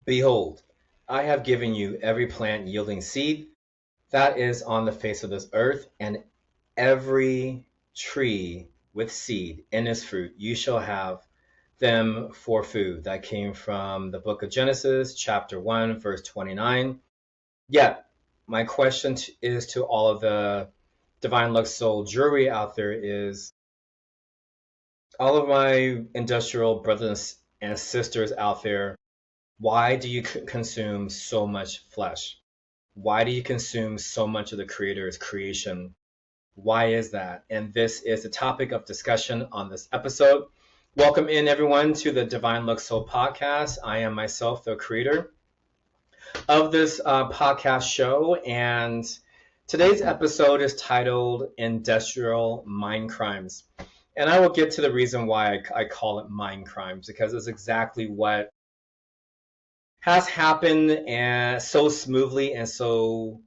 Behold, I have given you every plant yielding seed that is on the face of this earth, and every tree with seed in its fruit. You shall have them for food. That came from the book of Genesis, chapter 1, verse 29. Yet, my question is to all of the Divine Lux Soul jewelry out there is, all of my industrial brothers and sisters out there, why do you consume so much flesh? Why do you consume so much of the Creator's creation? Why is that? And this is the topic of discussion on this episode. Welcome in, everyone, to the Divine Lux Soul Podcast. I am myself, the creator of this podcast show, and today's episode is titled Industrial Mind Crimes. And I will get to the reason why I call it mind crimes, because it's exactly what has happened, and so smoothly and so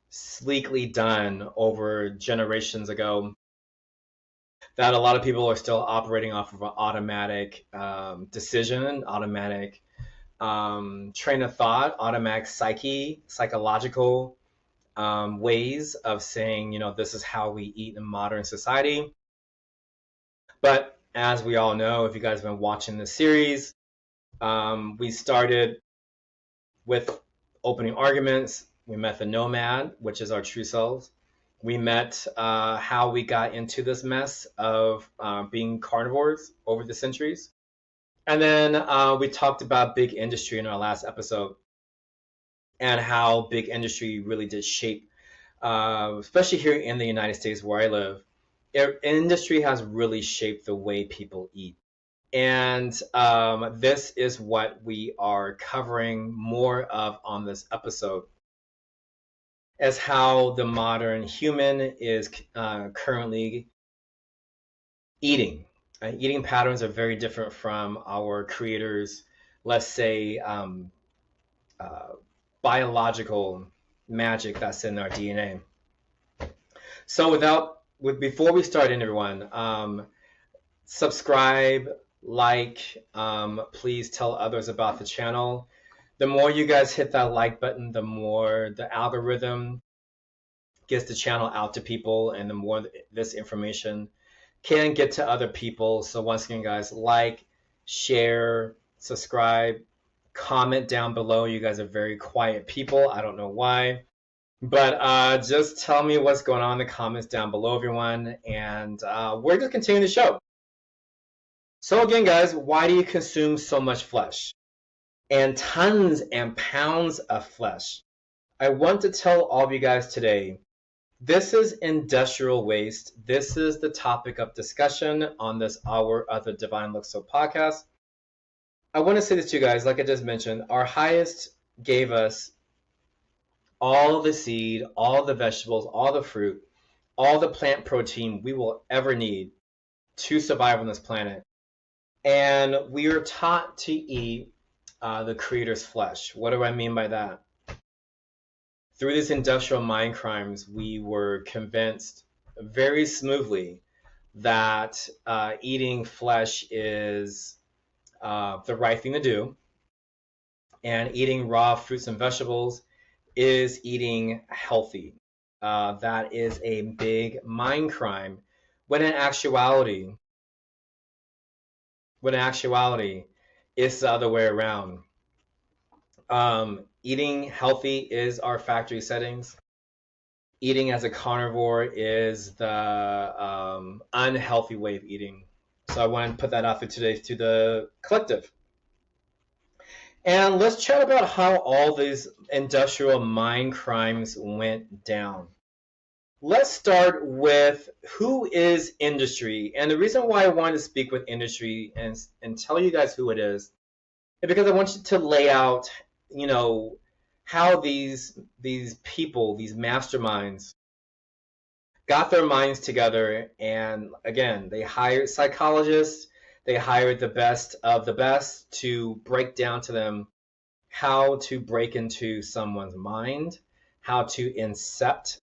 sleekly done over generations ago that a lot of people are still operating off of an automatic decision, automatic train of thought, automatic psychological ways of saying, this is how we eat in modern society. But as we all know, if you guys have been watching this series, we started with opening arguments. We met the nomad, which is our true selves. We met how we got into this mess of being carnivores over the centuries. And then we talked about big industry in our last episode and how big industry really did shape, especially here in the United States where I live, industry has really shaped the way people eat. And this is what we are covering more of on this episode, as how the modern human is currently eating. Eating patterns are very different from our creators, let's say, biological magic that's in our DNA. So before we start in, everyone, subscribe, like, please tell others about the channel. The more you guys hit that like button, the more the algorithm gets the channel out to people, and the more this information can get to other people. So once again, guys, like, share, subscribe, comment down below. You guys are very quiet people. I don't know why. But just tell me what's going on in the comments down below, everyone. And we're just continuing the show. So again, guys, why do you consume so much flesh? And tons and pounds of flesh. I want to tell all of you guys today, this is industrial waste. This is the topic of discussion on this hour of the Divine Lux Soul Podcast. I want to say this to you guys, like I just mentioned, our highest gave us all the seed, all the vegetables, all the fruit, all the plant protein we will ever need to survive on this planet. And we are taught to eat the Creator's flesh. What do I mean by that? Through these industrial mind crimes, we were convinced very smoothly that eating flesh is the right thing to do, and eating raw fruits and vegetables is eating healthy. That is a big mind crime, when in actuality, it's the other way around. Eating healthy is our factory settings. Eating as a carnivore is the unhealthy way of eating. So I want to put that out there today to the collective. And let's chat about how all these industrial mind crimes went down. Let's start with who is industry. And the reason why I wanted to speak with industry and tell you guys who it is because I want you to lay out, how these people, these masterminds, got their minds together. And again, they hired psychologists, they hired the best of the best to break down to them how to break into someone's mind, how to incept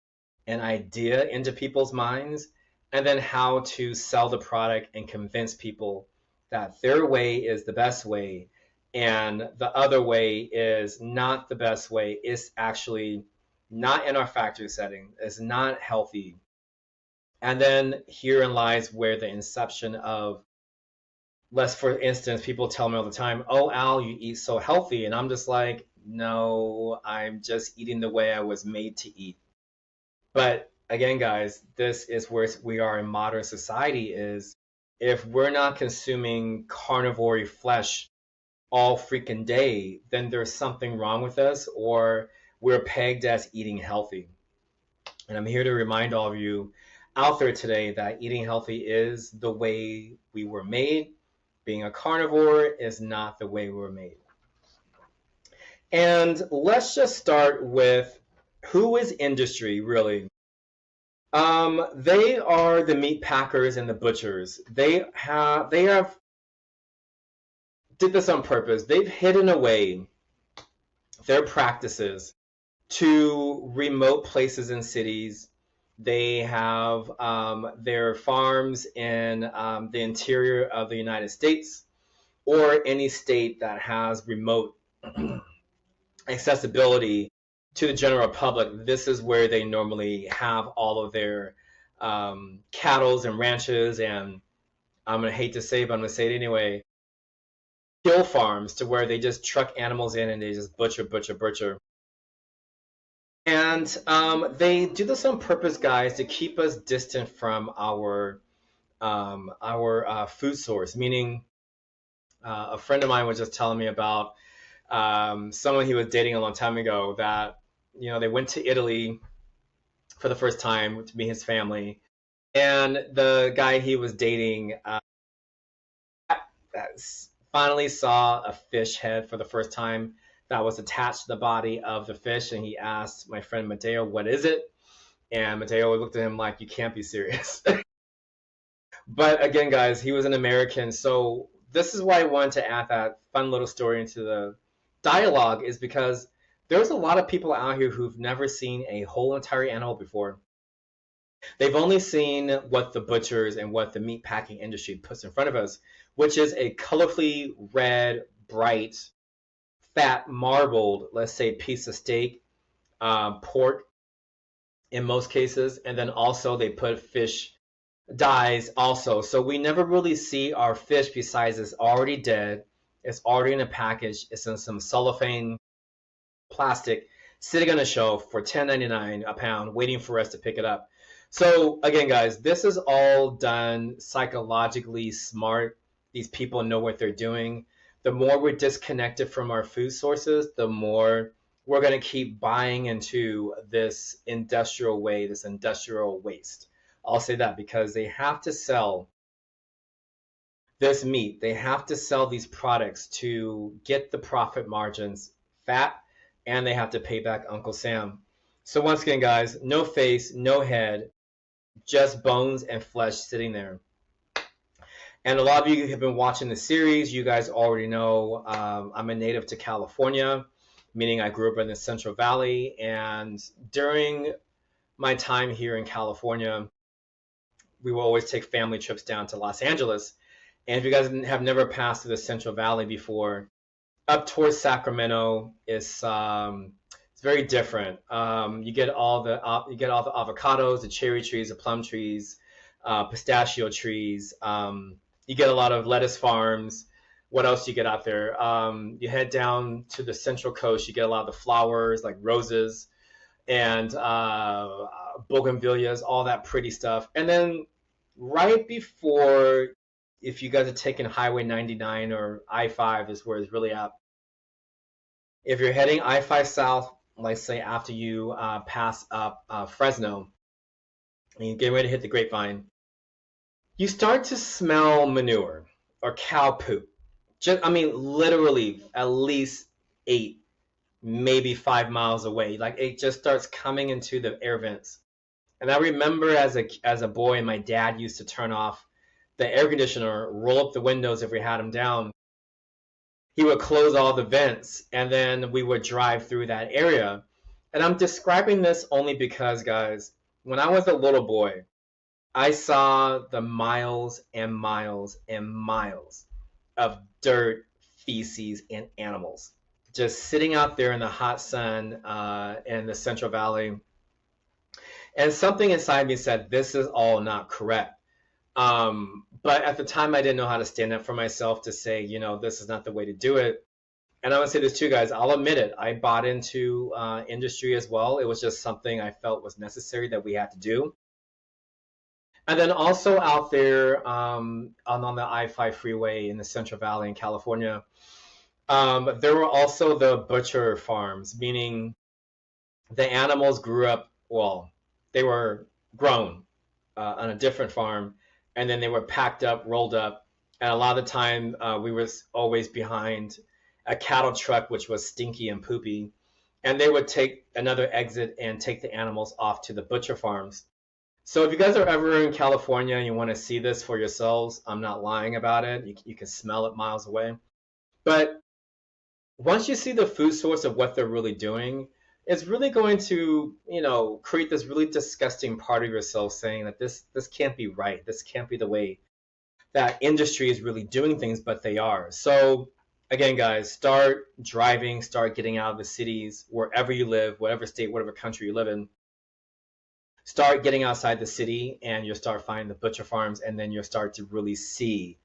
an idea into people's minds, and then how to sell the product and convince people that their way is the best way, and the other way is not the best way. It's actually not in our factory setting. It's not healthy. And then herein lies where the inception of, let's for instance, people tell me all the time, "Oh, Al, you eat so healthy," and I'm just like, no, I'm just eating the way I was made to eat. But again, guys, this is where we are in modern society, is if we're not consuming carnivore flesh all freaking day, then there's something wrong with us, or we're pegged as eating healthy. And I'm here to remind all of you out there today that eating healthy is the way we were made. Being a carnivore is not the way we were made. And let's just start with, who is industry really? They are the meat packers and the butchers. They have did this on purpose. They've hidden away their practices to remote places in cities. They have their farms in the interior of the United States, or any state that has remote accessibility to the general public. This is where they normally have all of their cattle and ranches, and I'm going to hate to say it, but I'm going to say it anyway, kill farms, to where they just truck animals in and they just butcher. And they do this on purpose, guys, to keep us distant from our food source. Meaning, a friend of mine was just telling me about someone he was dating a long time ago, that they went to Italy for the first time to meet his family, and the guy he was dating finally saw a fish head for the first time that was attached to the body of the fish, and he asked my friend Mateo, "What is it?" And Mateo looked at him like, "You can't be serious." But again, guys, he was an American, so this is why I wanted to add that fun little story into the dialogue, is because there's a lot of people out here who've never seen a whole entire animal before. They've only seen what the butchers and what the meat packing industry puts in front of us, which is a colorfully red, bright, fat, marbled, let's say, piece of steak, pork in most cases, and then also they put fish dyes also. So we never really see our fish, besides it's already dead, it's already in a package, it's in some cellophane plastic, sitting on a shelf for $10.99 a pound, waiting for us to pick it up. So again, guys, this is all done psychologically smart. These people know what they're doing. The more we're disconnected from our food sources, the more we're going to keep buying into this industrial way, this industrial waste. I'll say that because they have to sell this meat. They have to sell these products to get the profit margins fat, and they have to pay back Uncle Sam. So once again, guys, no face, no head, just bones and flesh sitting there. And a lot of you have been watching the series. You guys already know I'm a native to California, meaning I grew up in the Central Valley. And during my time here in California, we will always take family trips down to Los Angeles. And if you guys have never passed through the Central Valley before, up towards Sacramento is it's very different. You get all the avocados, the cherry trees, the plum trees, pistachio trees. You get a lot of lettuce farms. What else do you get out there? You head down to the Central Coast. You get a lot of the flowers like roses and bougainvilleas, all that pretty stuff. And then right before, if you guys are taking Highway 99 or I-5 is where it's really at. If you're heading I-5 south, let's say after you pass up Fresno, and you get ready to hit the Grapevine, you start to smell manure or cow poop. Literally at least 8, maybe 5 miles away. Like, it just starts coming into the air vents. And I remember as a boy, my dad used to turn off the air conditioner, roll up the windows if we had them down. He would close all the vents, and then we would drive through that area. And I'm describing this only because, guys, when I was a little boy, I saw the miles and miles and miles of dirt, feces and animals just sitting out there in the hot sun in the Central Valley. And something inside me said, this is all not correct. But at the time, I didn't know how to stand up for myself to say, this is not the way to do it. And I want to say this too, guys. I'll admit it. I bought into industry as well. It was just something I felt was necessary that we had to do. And then also out there on the I-5 freeway in the Central Valley in California, there were also the butcher farms, meaning the animals grew up, well, they were grown on a different farm, and then they were packed up, rolled up. And a lot of the time, we were always behind a cattle truck, which was stinky and poopy. And they would take another exit and take the animals off to the butcher farms. So if you guys are ever in California and you want to see this for yourselves, I'm not lying about it. You can smell it miles away. But once you see the food source of what they're really doing, it's really going to, create this really disgusting part of yourself saying that this can't be right. This can't be the way that industry is really doing things, but they are. So again, guys, start driving, start getting out of the cities, wherever you live, whatever state, whatever country you live in. Start getting outside the city and you'll start finding the butcher farms, and then you'll start to really see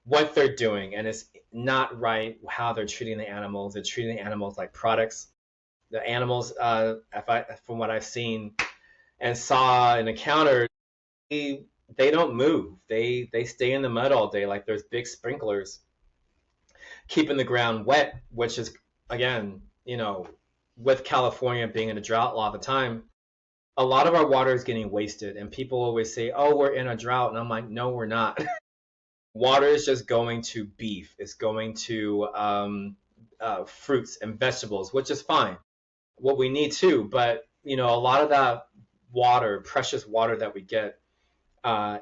what they're doing. And it's not right how they're treating the animals. They're treating the animals like products. The animals, from what I've seen and saw and encountered, they don't move. They stay in the mud all day like there's big sprinklers keeping the ground wet, which is, again, with California being in a drought a lot of the time, a lot of our water is getting wasted. And people always say, oh, we're in a drought. And I'm like, no, we're not. Water is just going to beef. It's going to fruits and vegetables, which is fine. What we need too. But, a lot of that water, precious water that we get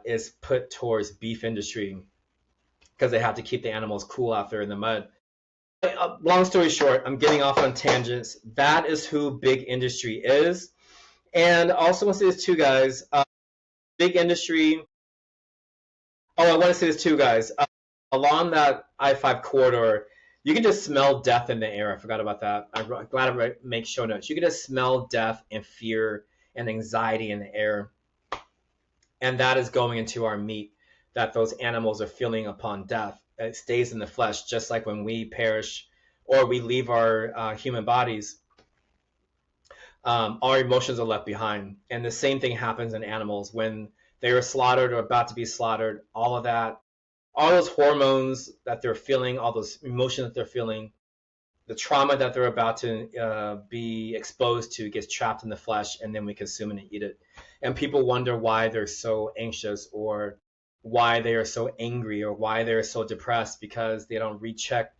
is put towards beef industry because they have to keep the animals cool out there in the mud. Long story short, I'm getting off on tangents. That is who big industry is. And I also want to say this too, guys. Big industry. Oh, I want to say this too, guys. Along that I-5 corridor, you can just smell death in the air. I forgot about that. I'm glad I make show notes. You can just smell death and fear and anxiety in the air. And that is going into our meat that those animals are feeling upon death. It stays in the flesh, just like when we perish or we leave our human bodies. Our emotions are left behind. And the same thing happens in animals when they are slaughtered or about to be slaughtered. All of that, all those hormones that they're feeling, all those emotions that they're feeling, the trauma that they're about to be exposed to gets trapped in the flesh, and then we consume it and eat it. And people wonder why they're so anxious, or why they are so angry, or why they're so depressed, because they don't recheck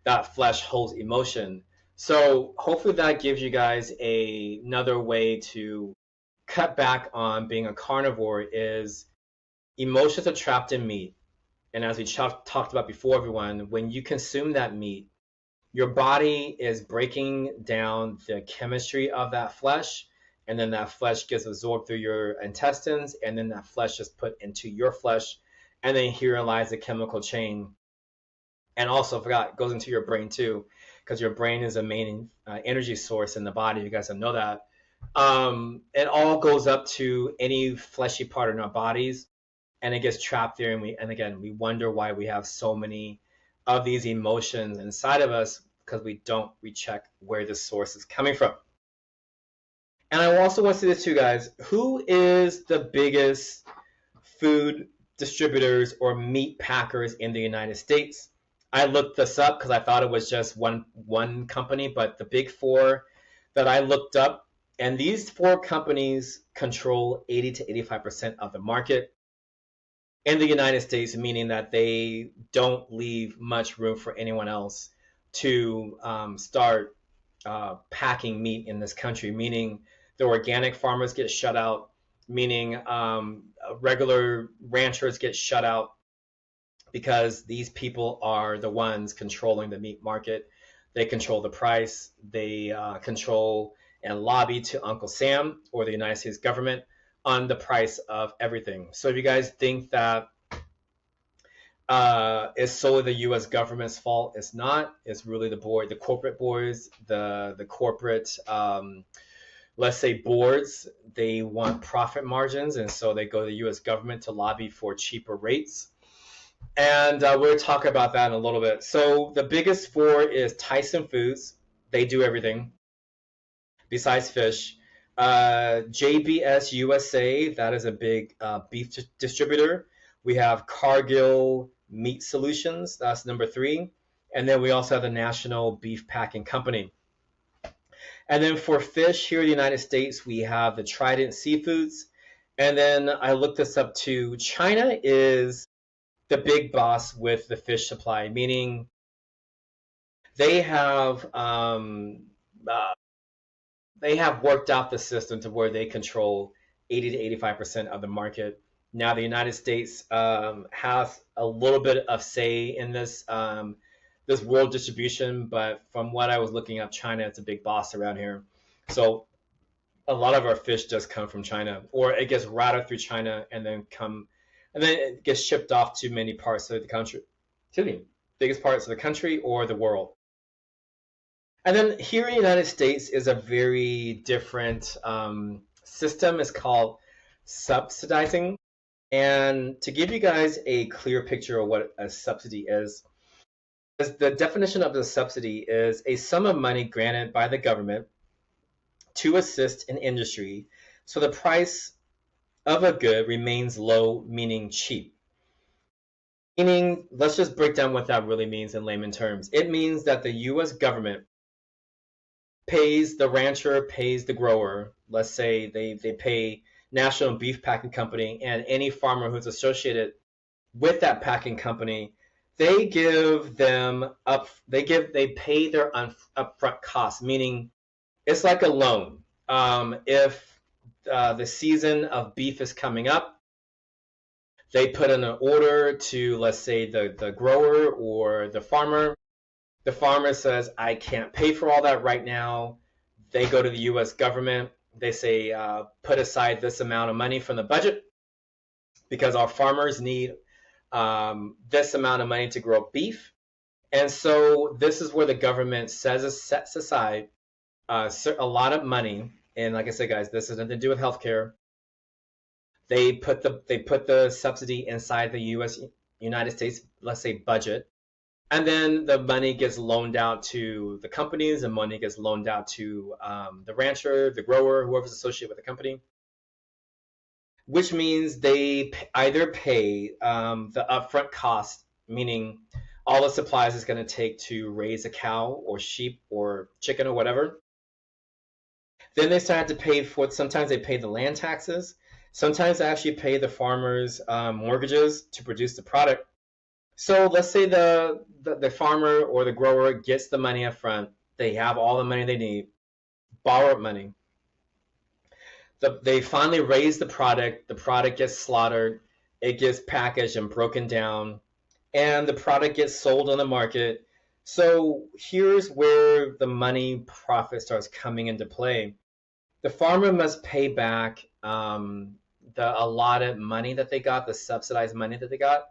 that flesh holds emotion. So hopefully that gives you guys another way to cut back on being a carnivore. Is emotions are trapped in meat. And as we talked about before, everyone, when you consume that meat, your body is breaking down the chemistry of that flesh, and then that flesh gets absorbed through your intestines, and then that flesh is put into your flesh, and then here lies the chemical chain. And also, I forgot, it goes into your brain too, because your brain is a main energy source in the body. You guys don't know that. It all goes up to any fleshy part in our bodies, and it gets trapped there. And again, we wonder why we have so many of these emotions inside of us, because we don't recheck where the source is coming from. And I also want to say this too, guys. Who is the biggest food distributors or meat packers in the United States? I looked this up because I thought it was just one company, but the big four that I looked up, and these four companies control 80 to 85% of the market in the United States, meaning that they don't leave much room for anyone else to start packing meat in this country, meaning the organic farmers get shut out, meaning regular ranchers get shut out, because these people are the ones controlling the meat market. They control the price. They control and lobby to Uncle Sam or the United States government on the price of everything. So if you guys think that is solely the U.S. government's fault. It's not. It's really the corporate boards, the corporate, let's say boards. They want profit margins, and so they go to the U.S. government to lobby for cheaper rates. And we'll talk about that in a little bit. So the biggest four is Tyson Foods. They do everything besides fish. JBS USA, that is a big beef distributor. We have Cargill Meat Solutions, that's number 3. And then we also have the National Beef Packing Company. And then for fish here in the United States, we have the Trident Seafoods. And then I looked this up too. China is the big boss with the fish supply, meaning they have worked out the system to where they control 80 to 85% of the market. Now the United States has a little bit of say in this this world distribution, but from what I was looking up, China is a big boss around here. So a lot of our fish does come from China, or it gets routed through China and then it gets shipped off to many parts of the country. Biggest parts of the country or the world. And then here in the United States is a very different system. It's called subsidizing. And to give you guys a clear picture of what a subsidy is the definition of the subsidy is a sum of money granted by the government to assist an industry so the price of a good remains low, meaning cheap. Meaning, let's just break down what that really means in layman terms. It means that the U.S. government pays the rancher, pays the grower. Let's say they pay National Beef Packing Company and any farmer who's associated with that packing company. They give them they pay their upfront costs, meaning it's like a loan. If the season of beef is coming up, they put in an order to, let's say, the grower or the farmer. The farmer says, I can't pay for all that right now. They go to the U.S. government. They say, put aside this amount of money from the budget because our farmers need this amount of money to grow beef. And so this is where the government sets aside a lot of money. And like I said, guys, this has nothing to do with healthcare. They put the subsidy inside the United States, let's say, budget. And then the money gets loaned out to the companies, and money gets loaned out to the rancher, the grower, whoever's associated with the company. Which means they either pay the upfront cost, meaning all the supplies it's going to take to raise a cow or sheep or chicken or whatever. Then they start to pay for, sometimes they pay the land taxes. Sometimes they actually pay the farmers' mortgages to produce the product. So let's say the farmer or the grower gets the money up front. They have all the money they need, borrowed money. They finally raise the product gets slaughtered, it gets packaged and broken down, and the product gets sold on the market. So here's where the money profit starts coming into play. The farmer must pay back the allotted money that they got, the subsidized money that they got.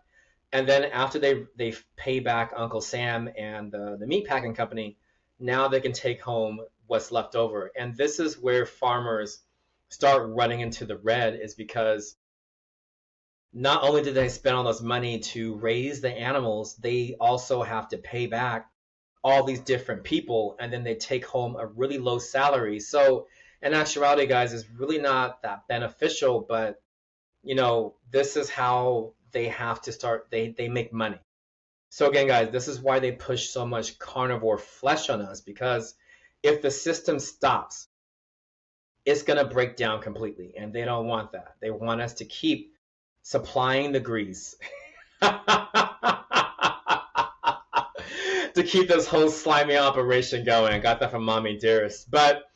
And then after they pay back Uncle Sam and the meat packing company, now they can take home what's left over. And this is where farmers start running into the red, is because not only did they spend all this money to raise the animals, they also have to pay back all these different people, and then they take home a really low salary. So in actuality, guys, it's really not that beneficial, but this is how they have to start. They make money. So again, guys, this is why they push so much carnivore flesh on us, because if the system stops, it's going to break down completely, and they don't want that. They want us to keep supplying the grease to keep this whole slimy operation going. I got that from Mommy Dearest. But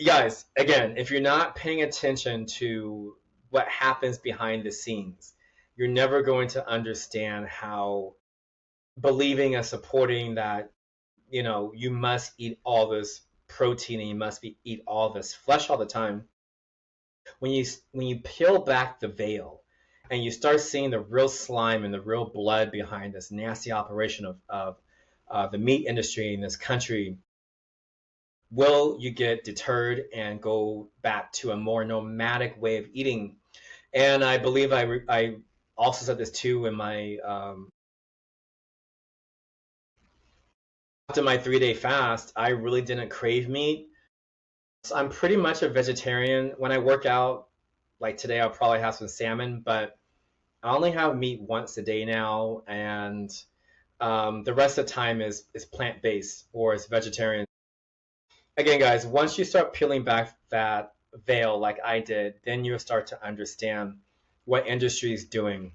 guys, again, if you're not paying attention to what happens behind the scenes, you're never going to understand how believing and supporting that, you must eat all this protein and you must eat all this flesh all the time. When you peel back the veil and you start seeing the real slime and the real blood behind this nasty operation of the meat industry in this country, will you get deterred and go back to a more nomadic way of eating? And I believe I also said this too in my after my 3-day fast, I really didn't crave meat. So I'm pretty much a vegetarian. When I work out, like today, I'll probably have some salmon, but I only have meat once a day now, and the rest of the time is plant based or is vegetarian. Again, guys, once you start peeling back that veil like I did, then you'll start to understand what industry is doing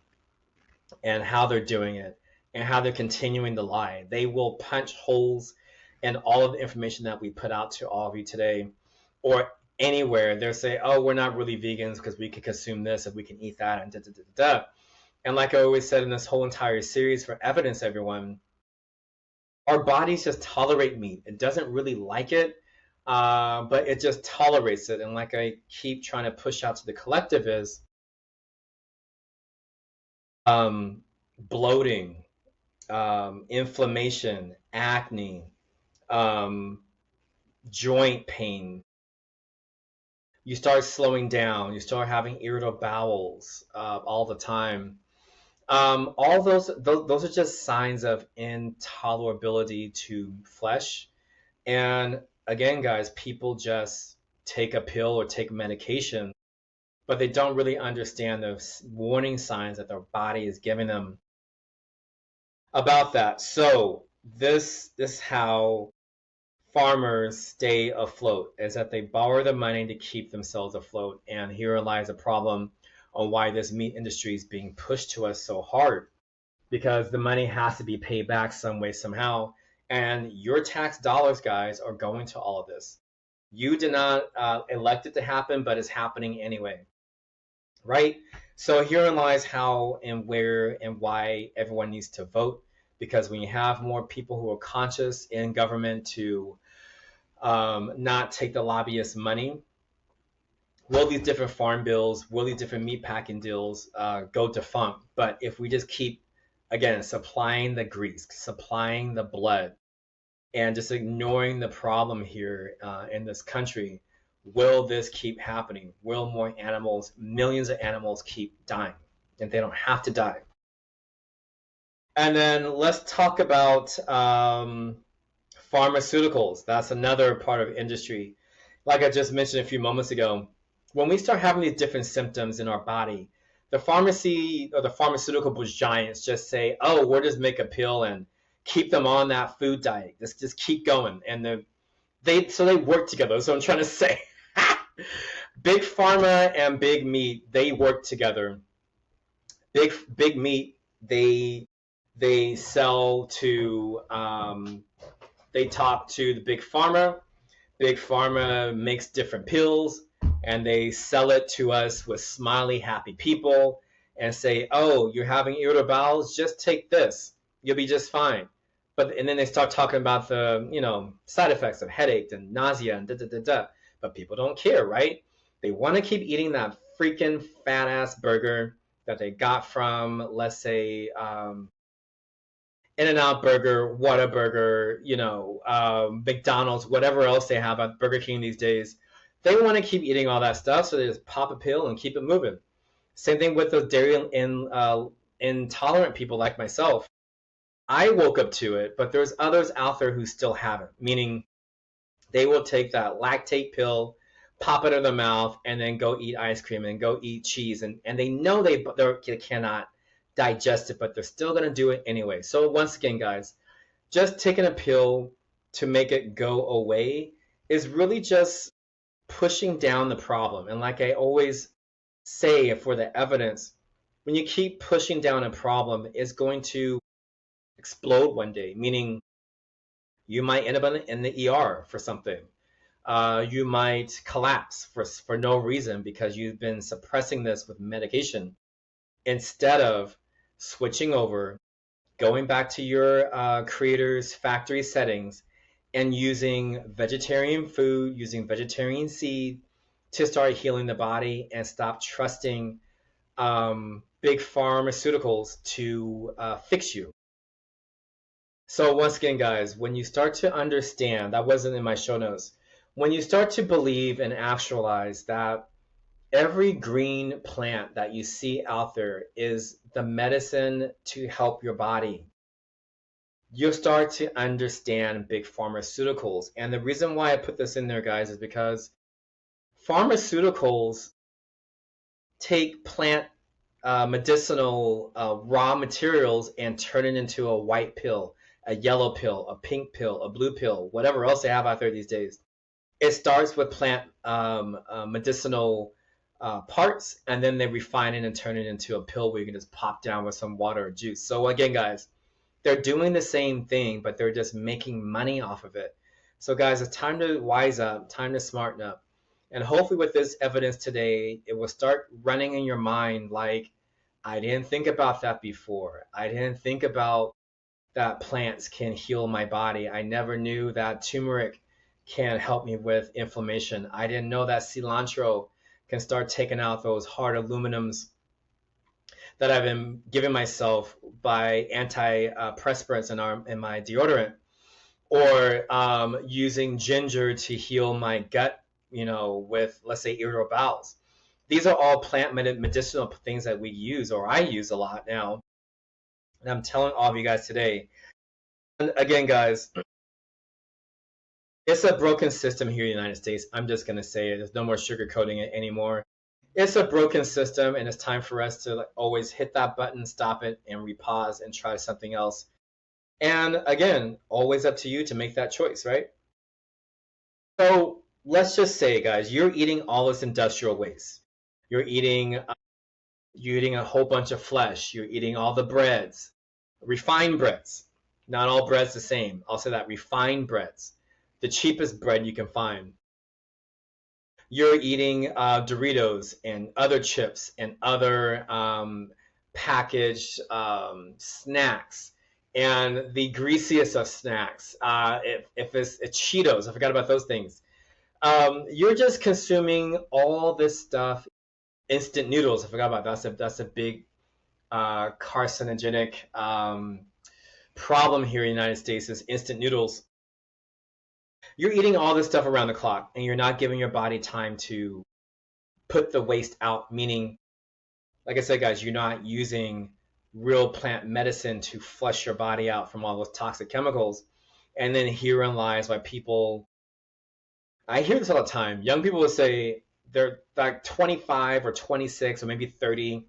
and how they're doing it and how they're continuing to lie. They will punch holes in all of the information that we put out to all of you today or anywhere. They'll say, oh, we're not really vegans because we can consume this and we can eat that and da da da da da. And like I always said in this whole entire series for evidence, everyone, our bodies just tolerate meat. It doesn't really like it, but it just tolerates it. And like I keep trying to push out to the collective is bloating, inflammation, acne, joint pain. You start slowing down. You start having irritable bowels all the time. All those are just signs of intolerability to flesh. And again, guys, people just take a pill or take medication, but they don't really understand the warning signs that their body is giving them about that. So this is how farmers stay afloat, is that they borrow the money to keep themselves afloat. And here lies a problem on why this meat industry is being pushed to us so hard, because the money has to be paid back some way, somehow. And your tax dollars, guys, are going to all of this. You did not elect it to happen, but it's happening anyway, right? So herein lies how and where and why everyone needs to vote, because when you have more people who are conscious in government to not take the lobbyist money, will these different farm bills, will these different meat packing deals go defunct? But if we just keep, again, supplying the grease, supplying the blood, and just ignoring the problem here in this country, will this keep happening? Will more animals, millions of animals, keep dying? And they don't have to die. And then let's talk about pharmaceuticals. That's another part of industry. Like I just mentioned a few moments ago, when we start having these different symptoms in our body, the pharmacy or the pharmaceutical giants just say, oh, we'll just make a pill and keep them on that food diet. Just keep going. And they work together. That's what I'm trying to say. Big pharma and big meat, they work together. Big meat, they sell to they talk to the big pharma. Big pharma makes different pills and they sell it to us with smiley, happy people and say, oh, you're having irritable bowels, just take this. You'll be just fine. And then they start talking about the, side effects of headache and nausea and da-da-da-da. But people don't care, right? They want to keep eating that freaking fat-ass burger that they got from, let's say, In-N-Out Burger, Whataburger, McDonald's, whatever else they have at Burger King these days. They want to keep eating all that stuff, so they just pop a pill and keep it moving. Same thing with those dairy intolerant people like myself. I woke up to it, but there's others out there who still haven't, meaning they will take that lactate pill, pop it in their mouth, and then go eat ice cream and go eat cheese. And they know they cannot digest it, but they're still going to do it anyway. So once again, guys, just taking a pill to make it go away is really just pushing down the problem. And like I always say for the evidence, when you keep pushing down a problem, it's going to explode one day, meaning you might end up in the ER for something. You might collapse for no reason because you've been suppressing this with medication instead of switching over, going back to your creator's factory settings and using vegetarian food, using vegetarian seed to start healing the body and stop trusting big pharmaceuticals to fix you. So once again, guys, when you start to understand, that wasn't in my show notes, when you start to believe and actualize that every green plant that you see out there is the medicine to help your body, you'll start to understand big pharmaceuticals. And the reason why I put this in there, guys, is because pharmaceuticals take plant medicinal raw materials and turn it into a white pill, a yellow pill, a pink pill, a blue pill, whatever else they have out there these days. It starts with plant medicinal parts, and then they refine it and turn it into a pill where you can just pop down with some water or juice. So again, guys, they're doing the same thing, but they're just making money off of it. So guys, it's time to wise up, time to smarten up. And hopefully with this evidence today, it will start running in your mind like, I didn't think about that before. I didn't think about that plants can heal my body. I never knew that turmeric can help me with inflammation. I didn't know that cilantro can start taking out those hard aluminums that I've been giving myself by antiperspirants in my deodorant, or using ginger to heal my gut, with, let's say, irritable bowels. These are all plant medicinal things that we use, or I use a lot now. And I'm telling all of you guys today. And again, guys, it's a broken system here in the United States. I'm just going to say it. There's no more sugarcoating it anymore. It's a broken system, and it's time for us to always hit that button, stop it, and repause and try something else. And again, always up to you to make that choice, right? So let's just say, guys, you're eating all this industrial waste. You're eating a whole bunch of flesh. You're eating all the breads, refined breads. Not all bread's the same. I'll say that, refined breads, the cheapest bread you can find. You're eating Doritos and other chips and other packaged snacks, and the greasiest of snacks. If it's Cheetos, I forgot about those things. You're just consuming all this stuff. Instant noodles, I forgot about that. That's a big carcinogenic problem here in the United States, is instant noodles. You're eating all this stuff around the clock, and you're not giving your body time to put the waste out, meaning, like I said, guys, you're not using real plant medicine to flush your body out from all those toxic chemicals. And then herein lies why people, I hear this all the time, young people will say they're like 25 or 26 or maybe 30.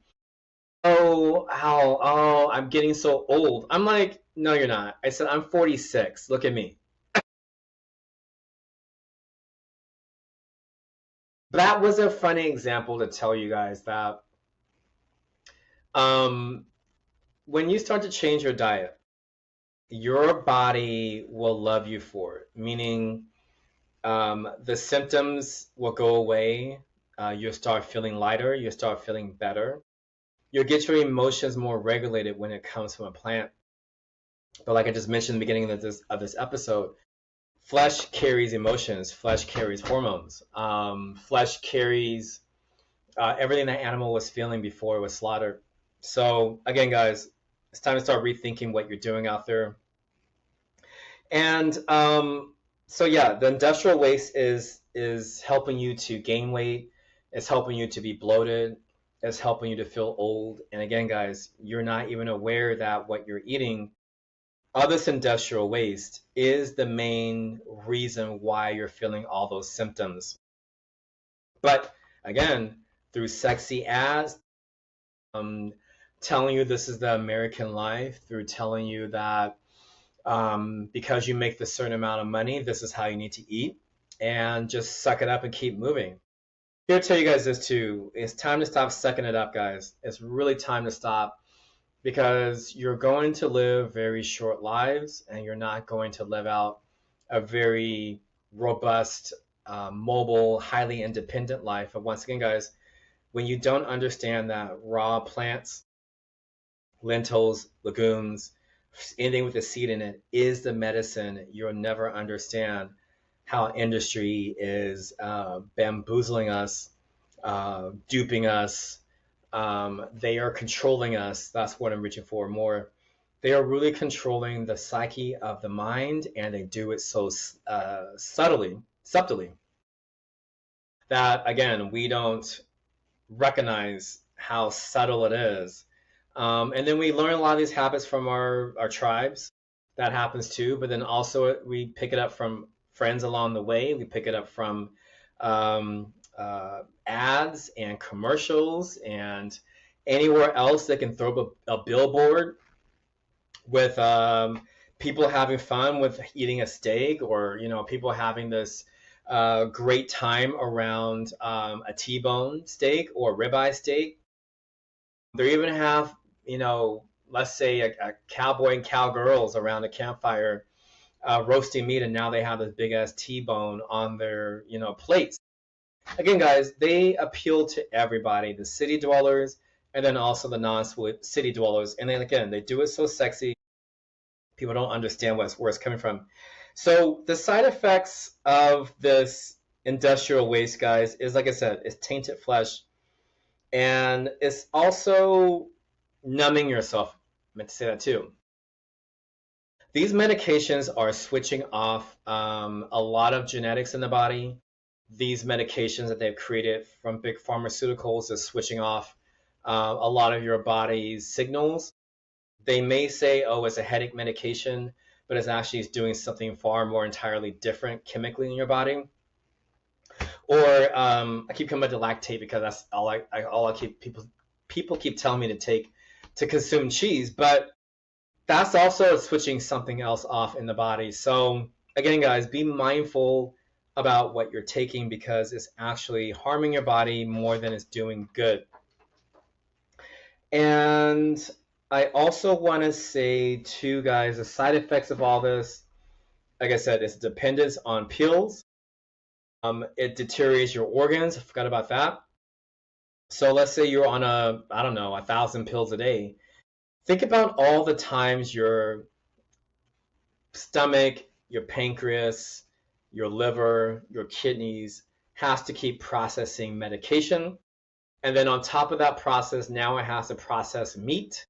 Oh, I'm getting so old. I'm like, no, you're not. I said, I'm 46. Look at me. That was a funny example to tell you guys that when you start to change your diet, your body will love you for it. Meaning, the symptoms will go away. You'll start feeling lighter. You'll start feeling better. You'll get your emotions more regulated when it comes from a plant. But like I just mentioned in the beginning of this episode, flesh carries emotions. Flesh carries hormones. Flesh carries everything that animal was feeling before it was slaughtered. So again, guys, it's time to start rethinking what you're doing out there. And so yeah, the industrial waste is helping you to gain weight. It's helping you to be bloated. It's helping you to feel old. And again, guys, you're not even aware that what you're eating, all this industrial waste, is the main reason why you're feeling all those symptoms. But again, through sexy ads, telling you this is the American life, through telling you that because you make this certain amount of money, this is how you need to eat, and just suck it up and keep moving. Here to tell you guys this too. It's time to stop sucking it up, guys. It's really time to stop, because you're going to live very short lives, and you're not going to live out a very robust, mobile, highly independent life. But once again, guys, when you don't understand that raw plants, lentils, legumes, anything with a seed in it is the medicine, you'll never understand how industry is bamboozling us, duping us, They are controlling us. That's what I'm reaching for more. They are really controlling the psyche of the mind, and they do it so subtly, that again we don't recognize how subtle it is. And then we learn a lot of these habits from our tribes. That happens too. But then also we pick it up from friends along the way. We pick it up from ads and commercials and anywhere else that can throw up a billboard with people having fun with eating a steak, or people having this great time around a T-bone steak or ribeye steak. They even have, let's say a cowboy and cowgirls around a campfire roasting meat, and now they have this big ass T-bone on their, plates. Again, guys, they appeal to everybody, the city dwellers, and then also the non-city dwellers. And then again, they do it so sexy, people don't understand where it's coming from. So the side effects of this industrial waste, guys, is, like I said, it's tainted flesh, and it's also numbing yourself. I meant to say that too. These medications are switching off a lot of genetics in the body. These medications that they've created from big pharmaceuticals is switching off a lot of your body's signals. They may say, oh, it's a headache medication, but it's actually doing something far more entirely different chemically in your body. Or I keep coming back to lactate because that's all I keep people keep telling me to take to consume cheese, but that's also switching something else off in the body. So again, guys, be mindful about what you're taking, because it's actually harming your body more than it's doing good. And I also want to say too, guys, the side effects of all this, like I said, it's dependence on pills. It deteriorates your organs. I forgot about that. So let's say you're on 1,000 pills a day. Think about all the times your stomach, your pancreas, your liver, your kidneys has to keep processing medication. And then on top of that process, now it has to process meat.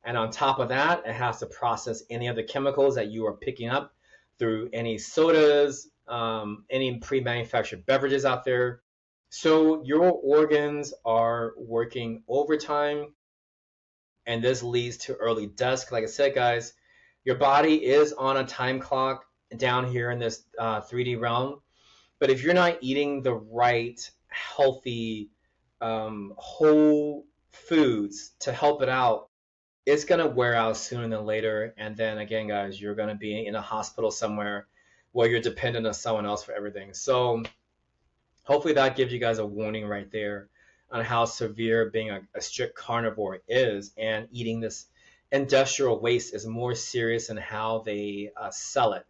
And on top of that, it has to process any of the chemicals that you are picking up through any sodas, any pre-manufactured beverages out there. So your organs are working overtime, and this leads to early dusk. Like I said, guys, your body is on a time clock down here in this 3D realm. But if you're not eating the right, healthy, whole foods to help it out, it's going to wear out sooner than later. And then again, guys, you're going to be in a hospital somewhere where you're dependent on someone else for everything. So hopefully that gives you guys a warning right there on how severe being a strict carnivore is, and eating this industrial waste is more serious in how they sell it.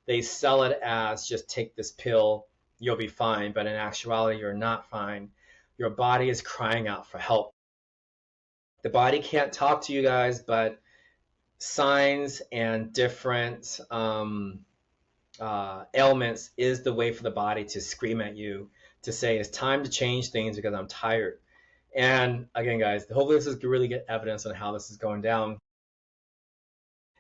They sell it as just take this pill, you'll be fine, but in actuality, you're not fine. Your body is crying out for help. The body can't talk to you guys, but signs and different ailments is the way for the body to scream at you, to say it's time to change things because I'm tired. And again, guys, hopefully this is really good evidence on how this is going down.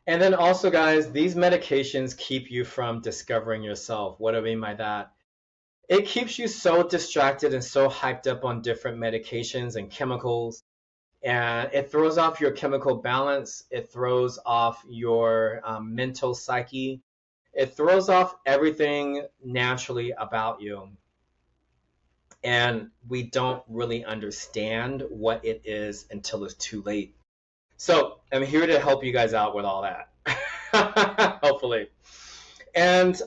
And then also, guys, these medications keep you from discovering yourself. What do I mean by that? It keeps you so distracted and so hyped up on different medications and chemicals, and it throws off your chemical balance. It throws off your mental psyche. It throws off everything naturally about you. And we don't really understand what it is until it's too late. So I'm here to help you guys out with all that, hopefully. And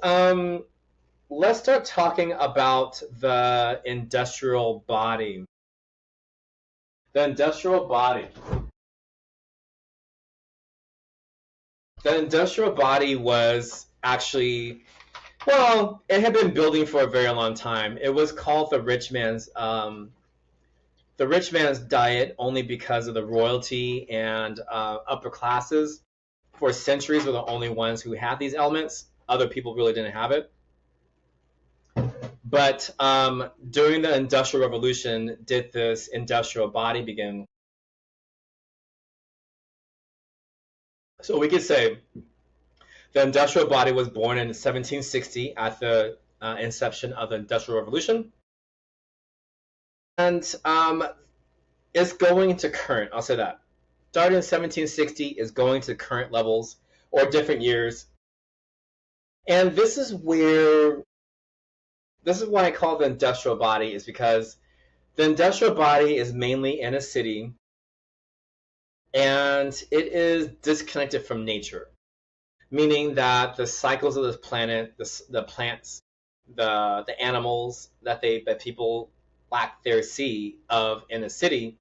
let's start talking about the industrial body. The industrial body. The industrial body was actually, well, it had been building for a very long time. It was called the rich man's diet only because of the royalty and upper classes for centuries were the only ones who had these elements. Other people really didn't have it. But during the Industrial Revolution did this industrial body begin. So we could say the industrial body was born in 1760 at the inception of the Industrial Revolution, and it's going to current. I'll say that. Started in 1760 is going to current levels or different years, and this is why I call the industrial body, is because the industrial body is mainly in a city, and it is disconnected from nature, meaning that the cycles of this planet, the plants, the animals that people lack their see of in a city,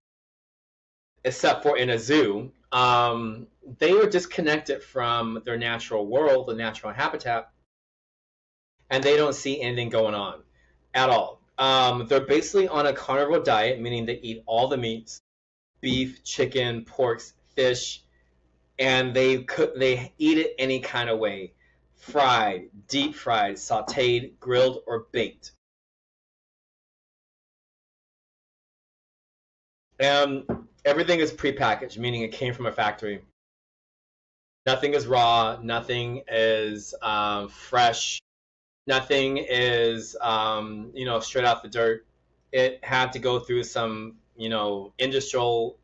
except for in a zoo, they are disconnected from their natural world, the natural habitat, and they don't see anything going on at all. They're basically on a carnivore diet, meaning they eat all the meats, beef, chicken, pork, fish, and they eat it any kind of way: fried, deep fried, sautéed, grilled, or baked. And everything is prepackaged, meaning it came from a factory. Nothing is raw. Nothing is fresh. Nothing is straight out the dirt. It had to go through some industrial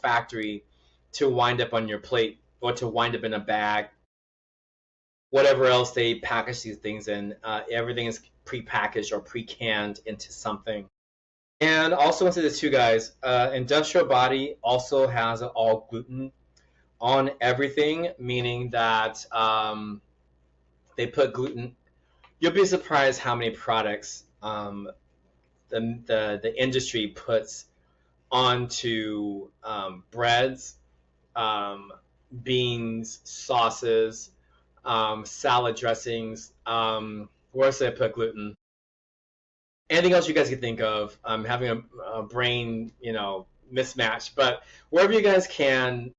factory to wind up on your plate, or to wind up in a bag. Whatever else they package these things in, everything is prepackaged or pre-canned into something. And also into this too, guys, industrial body also has all gluten on everything, meaning that they put gluten. You'll be surprised how many products the industry puts onto breads, beans, sauces, salad dressings. Where else did I put gluten? Anything else you guys can think of. I'm having a brain, mismatch. But wherever you guys can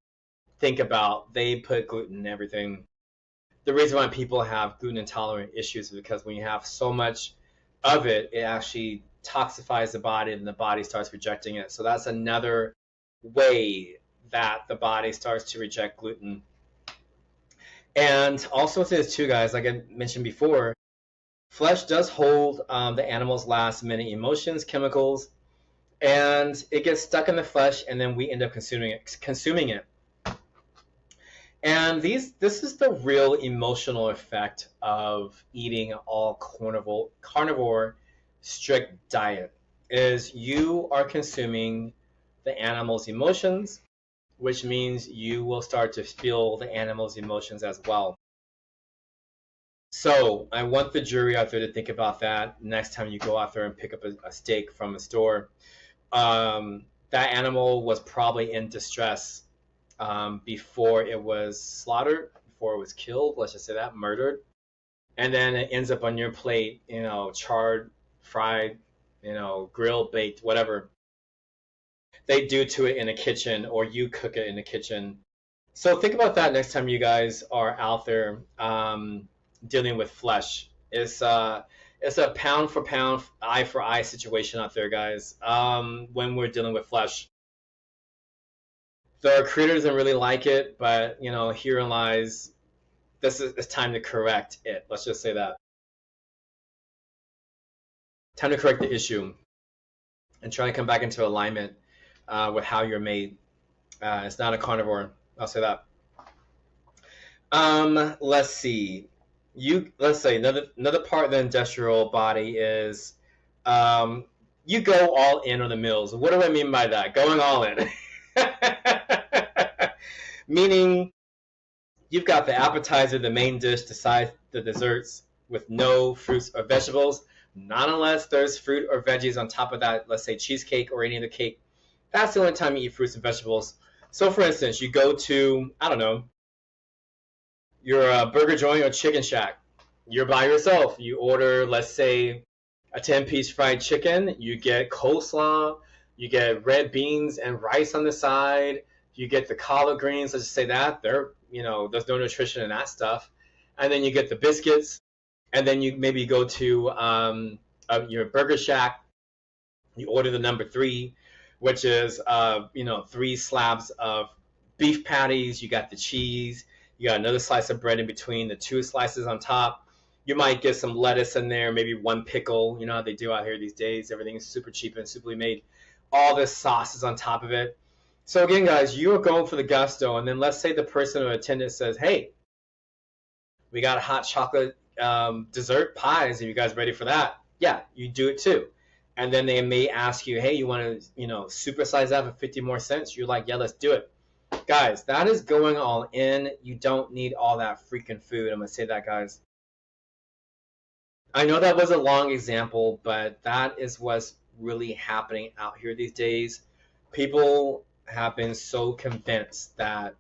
think about, they put gluten in everything. The reason why people have gluten intolerant issues is because when you have so much of it, it actually toxifies the body, and the body starts rejecting it. So that's another way that the body starts to reject gluten. And also with this too, guys, like I mentioned before, flesh does hold the animal's last minute emotions, chemicals, and it gets stuck in the flesh, and then we end up consuming it. And this is the real emotional effect of eating all carnivore strict diet, is you are consuming the animal's emotions, which means you will start to feel the animal's emotions as well. So I want the jury out there to think about that next time you go out there and pick up a steak from a store. That animal was probably in distress before it was slaughtered, before it was killed, let's just say that, murdered. And then it ends up on your plate, charred, fried, grilled, baked, whatever they do to it in a kitchen, or you cook it in the kitchen. So think about that next time you guys are out there dealing with flesh. It's a pound for pound, eye for eye situation out there, guys, when we're dealing with flesh. The creator doesn't really like it, but herein lies, it's time to correct it. Let's just say that. Time to correct the issue and try to come back into alignment with how you're made. It's not a carnivore. I'll say that. Let's see. Let's say another part of the industrial body is you go all in on the meals. What do I mean by that? Going all in. Meaning you've got the appetizer, the main dish, the side, the desserts, with no fruits or vegetables. Not unless there's fruit or veggies on top of that, let's say cheesecake or any other cake. That's the only time you eat fruits and vegetables. So for instance, you go to, I don't know, your burger joint or chicken shack. You're by yourself. You order, let's say, a 10-piece fried chicken. You get coleslaw. You get red beans and rice on the side. You get the collard greens. Let's just say that. There's no nutrition in that stuff. And then you get the biscuits. And then you maybe go to your burger shack. You order the number 3, which is 3 slabs of beef patties, you got the cheese, you got another slice of bread in between, the two slices on top. You might get some lettuce in there, maybe one pickle. You know how they do out here these days. Everything's super cheap and superly made. All this sauce is on top of it. So again, guys, you are going for the gusto, and then let's say the person or attendant says, "Hey, we got hot chocolate dessert pies. Are you guys ready for that?" Yeah, you do it too. And then they may ask you, "Hey, you want to, supersize that for 50 more cents?" You're like, "Yeah, let's do it." Guys, that is going all in. You don't need all that freaking food. I'm going to say that, guys. I know that was a long example, but that is what's really happening out here these days. People have been so convinced that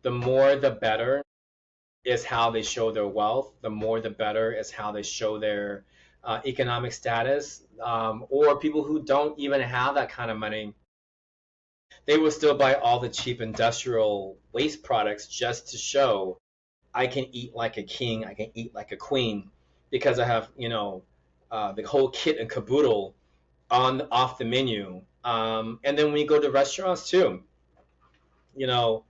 the more the better is how they show their wealth, the more the better is how they show their economic status, or people who don't even have that kind of money, they will still buy all the cheap industrial waste products just to show I can eat like a king, I can eat like a queen, because I have, the whole kit and caboodle off the menu. And then when you go to restaurants too, you know,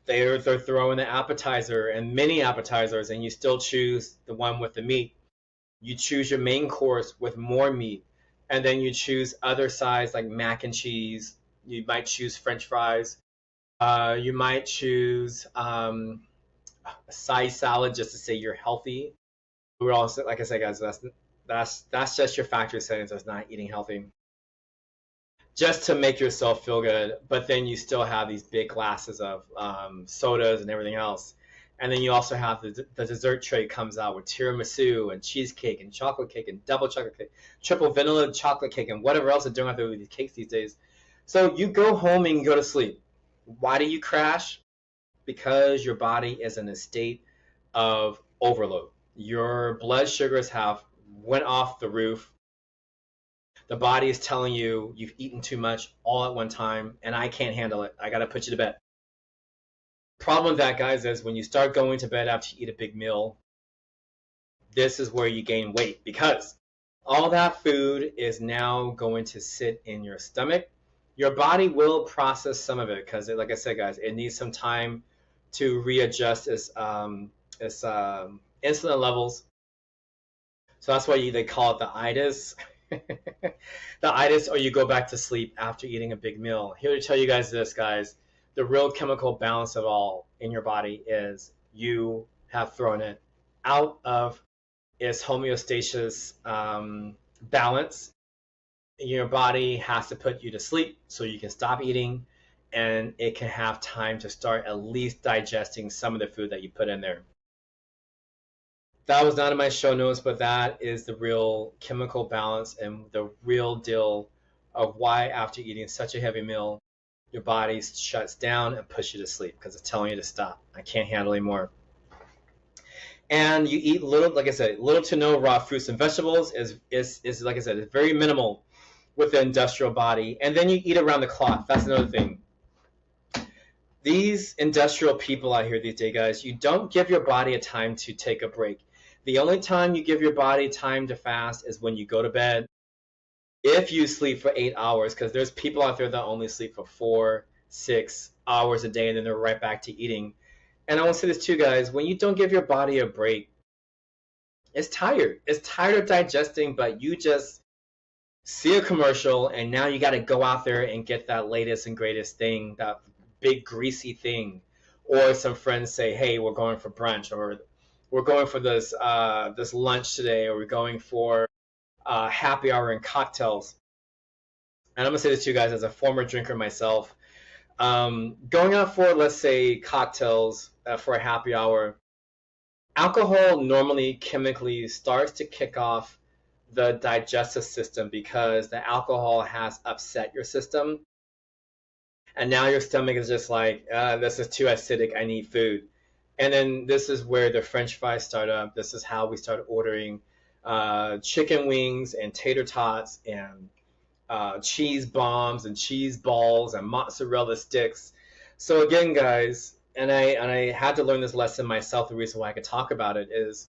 they're throwing the appetizer and mini appetizers, and you still choose the one with the meat. You choose your main course with more meat, and then you choose other sides like mac and cheese. You might choose French fries. You might choose a side salad just to say you're healthy. We're also, like I said, guys, that's just your factory settings. That's not eating healthy, just to make yourself feel good. But then you still have these big glasses of sodas and everything else. And then you also have the dessert tray comes out with tiramisu and cheesecake and chocolate cake and double chocolate cake, triple vanilla chocolate cake, and whatever else they're doing out there with these cakes these days. So you go home and you go to sleep. Why do you crash? Because your body is in a state of overload. Your blood sugars have went off the roof. The body is telling you you've eaten too much all at one time, and I can't handle it. I got to put you to bed. Problem with that, guys, is when you start going to bed after you eat a big meal, this is where you gain weight, because all that food is now going to sit in your stomach. Your body will process some of it because, like I said, guys, it needs some time to readjust its insulin levels. So that's why they call it the itis. The itis, or you go back to sleep after eating a big meal. Here to tell you guys this, guys. The real chemical balance of all in your body is you have thrown it out of its homeostasis balance. Your body has to put you to sleep so you can stop eating, and it can have time to start at least digesting some of the food that you put in there. That was not in my show notes, but that is the real chemical balance and the real deal of why after eating such a heavy meal, your body shuts down and puts you to sleep because it's telling you to stop. I can't handle anymore. And you eat little, like I said, little to no raw fruits and vegetables is like I said, it's very minimal with the industrial body. And then you eat around the clock. That's another thing. These industrial people out here these days, guys, you don't give your body a time to take a break. The only time you give your body time to fast is when you go to bed. If you sleep for 8 hours, because there's people out there that only sleep for 4-6 hours a day and then they're right back to eating. And I want to say this too, guys, when you don't give your body a break, it's tired. It's tired of digesting, but you just see a commercial and now you got to go out there and get that latest and greatest thing, that big greasy thing. Or some friends say, hey, we're going for brunch, or we're going for this lunch today, or we're going for happy hour and cocktails. And I'm going to say this to you guys as a former drinker myself. Going out for, let's say, cocktails for a happy hour, alcohol normally chemically starts to kick off the digestive system because the alcohol has upset your system. And now your stomach is just like, this is too acidic, I need food. And then this is where the French fries start up. This is how we start ordering chicken wings and tater tots and cheese bombs and cheese balls and mozzarella sticks. So again, guys, and I had to learn this lesson myself. The reason why I could talk about it is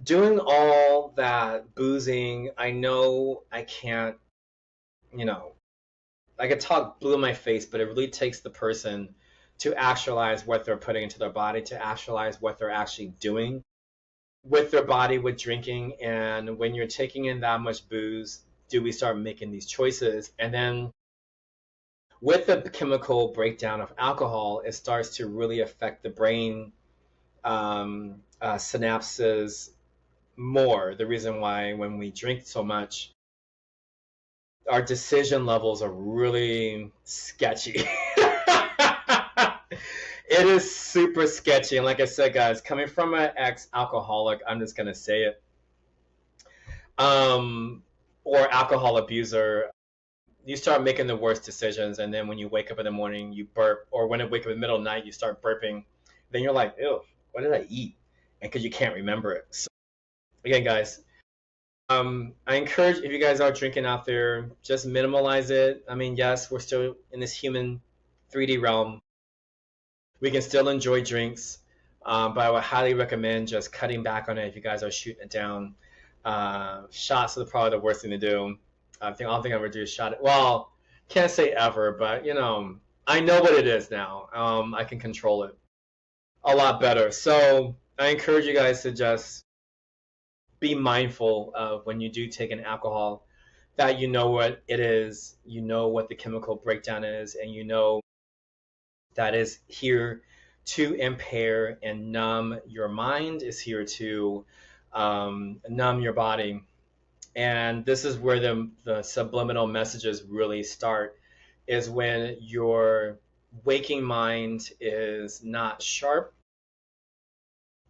doing all that boozing. I know I can't, like a talk blew in my face, but it really takes the person to actualize what they're putting into their body, to actualize what they're actually doing with their body, with drinking. And when you're taking in that much booze, do we start making these choices? And then with the chemical breakdown of alcohol, it starts to really affect the brain synapses more. The reason why when we drink so much, our decision levels are really sketchy. It is super sketchy. And like I said, guys, coming from an ex-alcoholic, I'm just going to say it, or alcohol abuser, you start making the worst decisions. And then when you wake up in the morning, you burp, or when you wake up in the middle of the night, you start burping. Then you're like, ew, what did I eat? And because you can't remember it. So again, guys, I encourage, if you guys are drinking out there, just minimalize it. I mean, yes, we're still in this human 3D realm. We can still enjoy drinks, but I would highly recommend just cutting back on it if you guys are shooting it down. Shots are probably the worst thing to do. I don't think I ever do a shot. Well, can't say ever, but you know, I know what it is now. I can control it a lot better. So I encourage you guys to just be mindful of when you do take an alcohol, that you know what it is, you know what the chemical breakdown is, and you know that is here to impair and numb your mind, is here to numb your body. And this is where the subliminal messages really start, is when your waking mind is not sharp.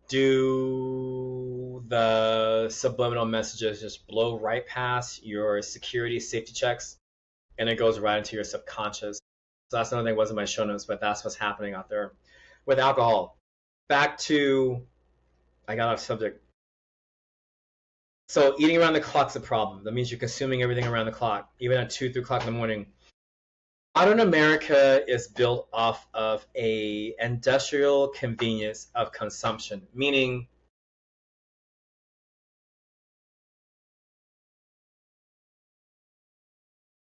Do the subliminal messages just blow right past your security safety checks, and it goes right into your subconscious. So that's another thing that wasn't in my show notes, but that's what's happening out there with alcohol. Back to, I got off subject. So eating around the clock's a problem. That means you're consuming everything around the clock, even at 2, 3 o'clock in the morning. Modern America is built off of a industrial convenience of consumption, meaning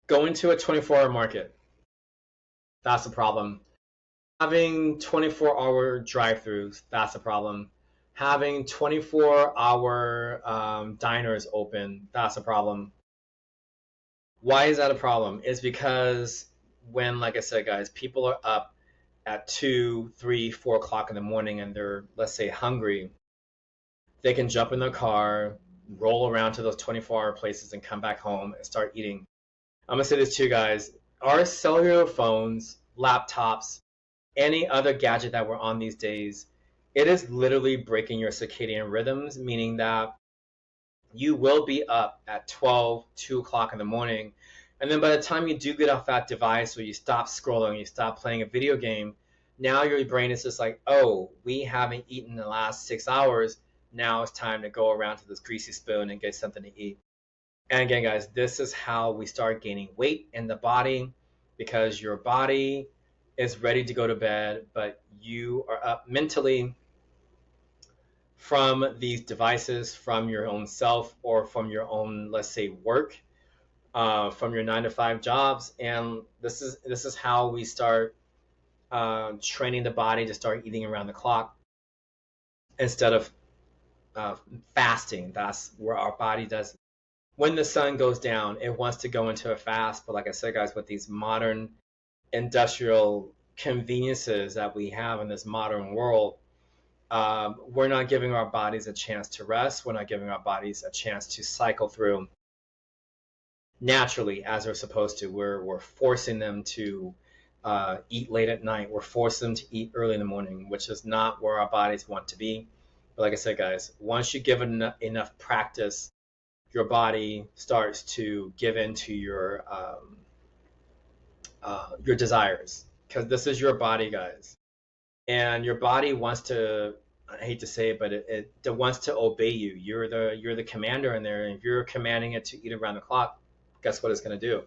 going to a 24-hour market. That's a problem. Having 24-hour drive-thrus, that's a problem. Having 24-hour diners open, that's a problem. Why is that a problem? It's because when, like I said, guys, people are up at 2, 3, 4 o'clock in the morning and they're, let's say, hungry, they can jump in their car, roll around to those 24-hour places and come back home and start eating. I'm going to say this to you guys. Our cellular phones, laptops, any other gadget that we're on these days, it is literally breaking your circadian rhythms, meaning that you will be up at 12, 2 o'clock in the morning. And then by the time you do get off that device, or you stop scrolling, you stop playing a video game, now your brain is just like, oh, we haven't eaten in the last 6 hours. Now it's time to go around to this greasy spoon and get something to eat. And again, guys, this is how we start gaining weight in the body, because your body is ready to go to bed, but you are up mentally from these devices, from your own self, or from your own, let's say, work, from your 9-to-5 jobs. And this is how we start training the body to start eating around the clock instead of fasting. That's where our body does. When the sun goes down, it wants to go into a fast. But like I said, guys, with these modern industrial conveniences that we have in this modern world, we're not giving our bodies a chance to rest. We're not giving our bodies a chance to cycle through naturally as they're supposed to. We're forcing them to eat late at night. We're forcing them to eat early in the morning, which is not where our bodies want to be. But like I said, guys, once you give it enough practice, your body starts to give in to your desires, because this is your body, guys. And your body wants to, I hate to say it, but it wants to obey you. You're the commander in there. And if you're commanding it to eat around the clock, guess what it's going to do?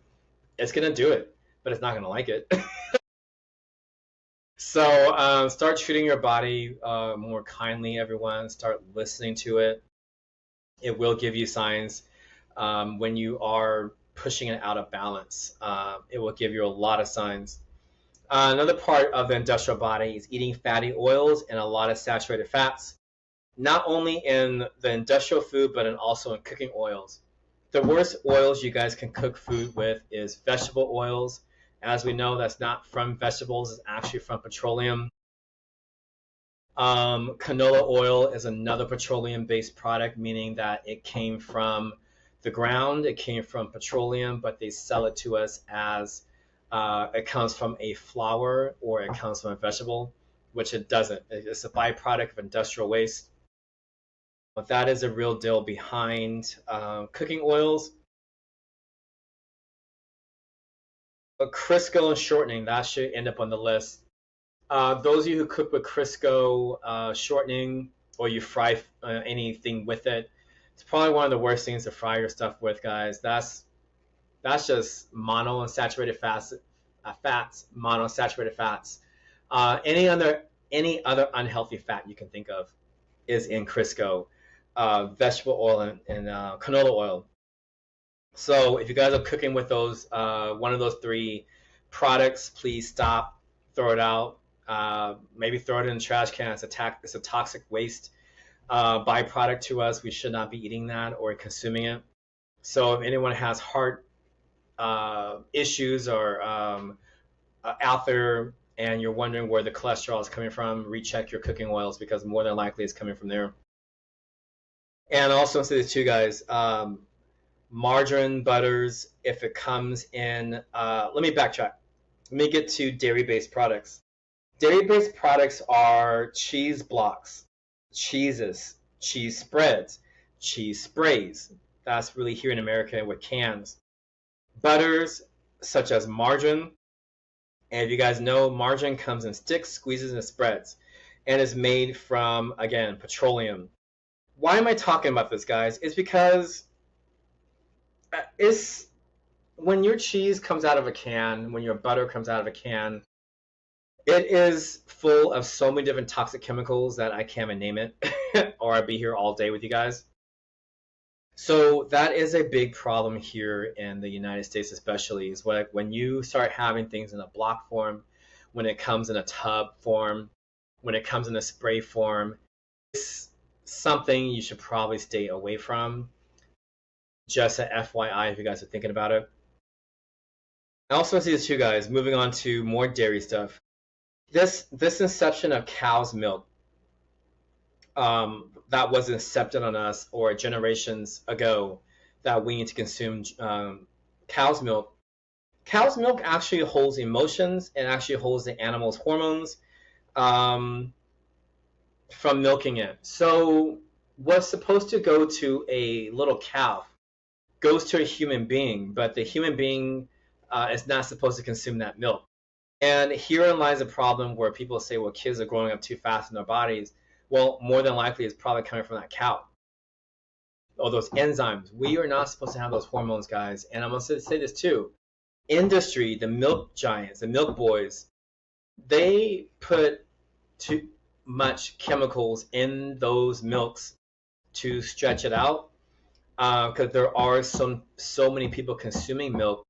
It's going to do it, but it's not going to like it. So start treating your body more kindly, everyone. Start listening to it. It will give you signs when you are pushing it out of balance. It will give you a lot of signs. Another part of the industrial body is eating fatty oils and a lot of saturated fats, not only in the industrial food, but also in cooking oils. The worst oils you guys can cook food with is vegetable oils. As we know, that's not from vegetables, it's actually from petroleum. Canola oil is another petroleum-based product, meaning that it came from the ground, it came from petroleum, but they sell it to us as it comes from a flower or it comes from a vegetable, which it doesn't. It's a byproduct of industrial waste. But that is a real deal behind cooking oils. But Crisco and shortening, that should end up on the list. Those of you who cook with Crisco shortening, or you fry anything with it, it's probably one of the worst things to fry your stuff with, guys. That's just monounsaturated fats, monounsaturated fats. Any other unhealthy fat you can think of is in Crisco, vegetable oil, and canola oil. So if you guys are cooking with those, one of those three products, please stop, throw it out. Maybe throw it in the trash can. It's a toxic waste byproduct to us. We should not be eating that or consuming it. So if anyone has heart issues or out there and you're wondering where the cholesterol is coming from, recheck your cooking oils, because more than likely it's coming from there. And also say this too, guys. Margarine, butters, if it comes in, let me backtrack. Let me get to dairy-based products. Dairy-based products are cheese blocks, cheeses, cheese spreads, cheese sprays. That's really here in America with cans. Butters, such as margarine. And if you guys know, margarine comes in sticks, squeezes, and spreads, and is made from, again, petroleum. Why am I talking about this, guys? It's because when your cheese comes out of a can, when your butter comes out of a can, it is full of so many different toxic chemicals that I can't even name it, or I'd be here all day with you guys. So that is a big problem here in the United States, especially, is when you start having things in a block form, when it comes in a tub form, when it comes in a spray form, it's something you should probably stay away from. Just a FYI if you guys are thinking about it. I also see this too, guys, moving on to more dairy stuff. This inception of cow's milk that was incepted on us, or generations ago, that we need to consume cow's milk. Cow's milk actually holds emotions and actually holds the animal's hormones from milking it. So what's supposed to go to a little calf goes to a human being, but the human being is not supposed to consume that milk. And herein lies a problem where people say, well, kids are growing up too fast in their bodies. Well, more than likely it's probably coming from that cow. Or those enzymes. We are not supposed to have those hormones, guys. And I'm going to say this too. Industry, the milk giants, the milk boys, they put too much chemicals in those milks to stretch it out, because there are so many people consuming milk.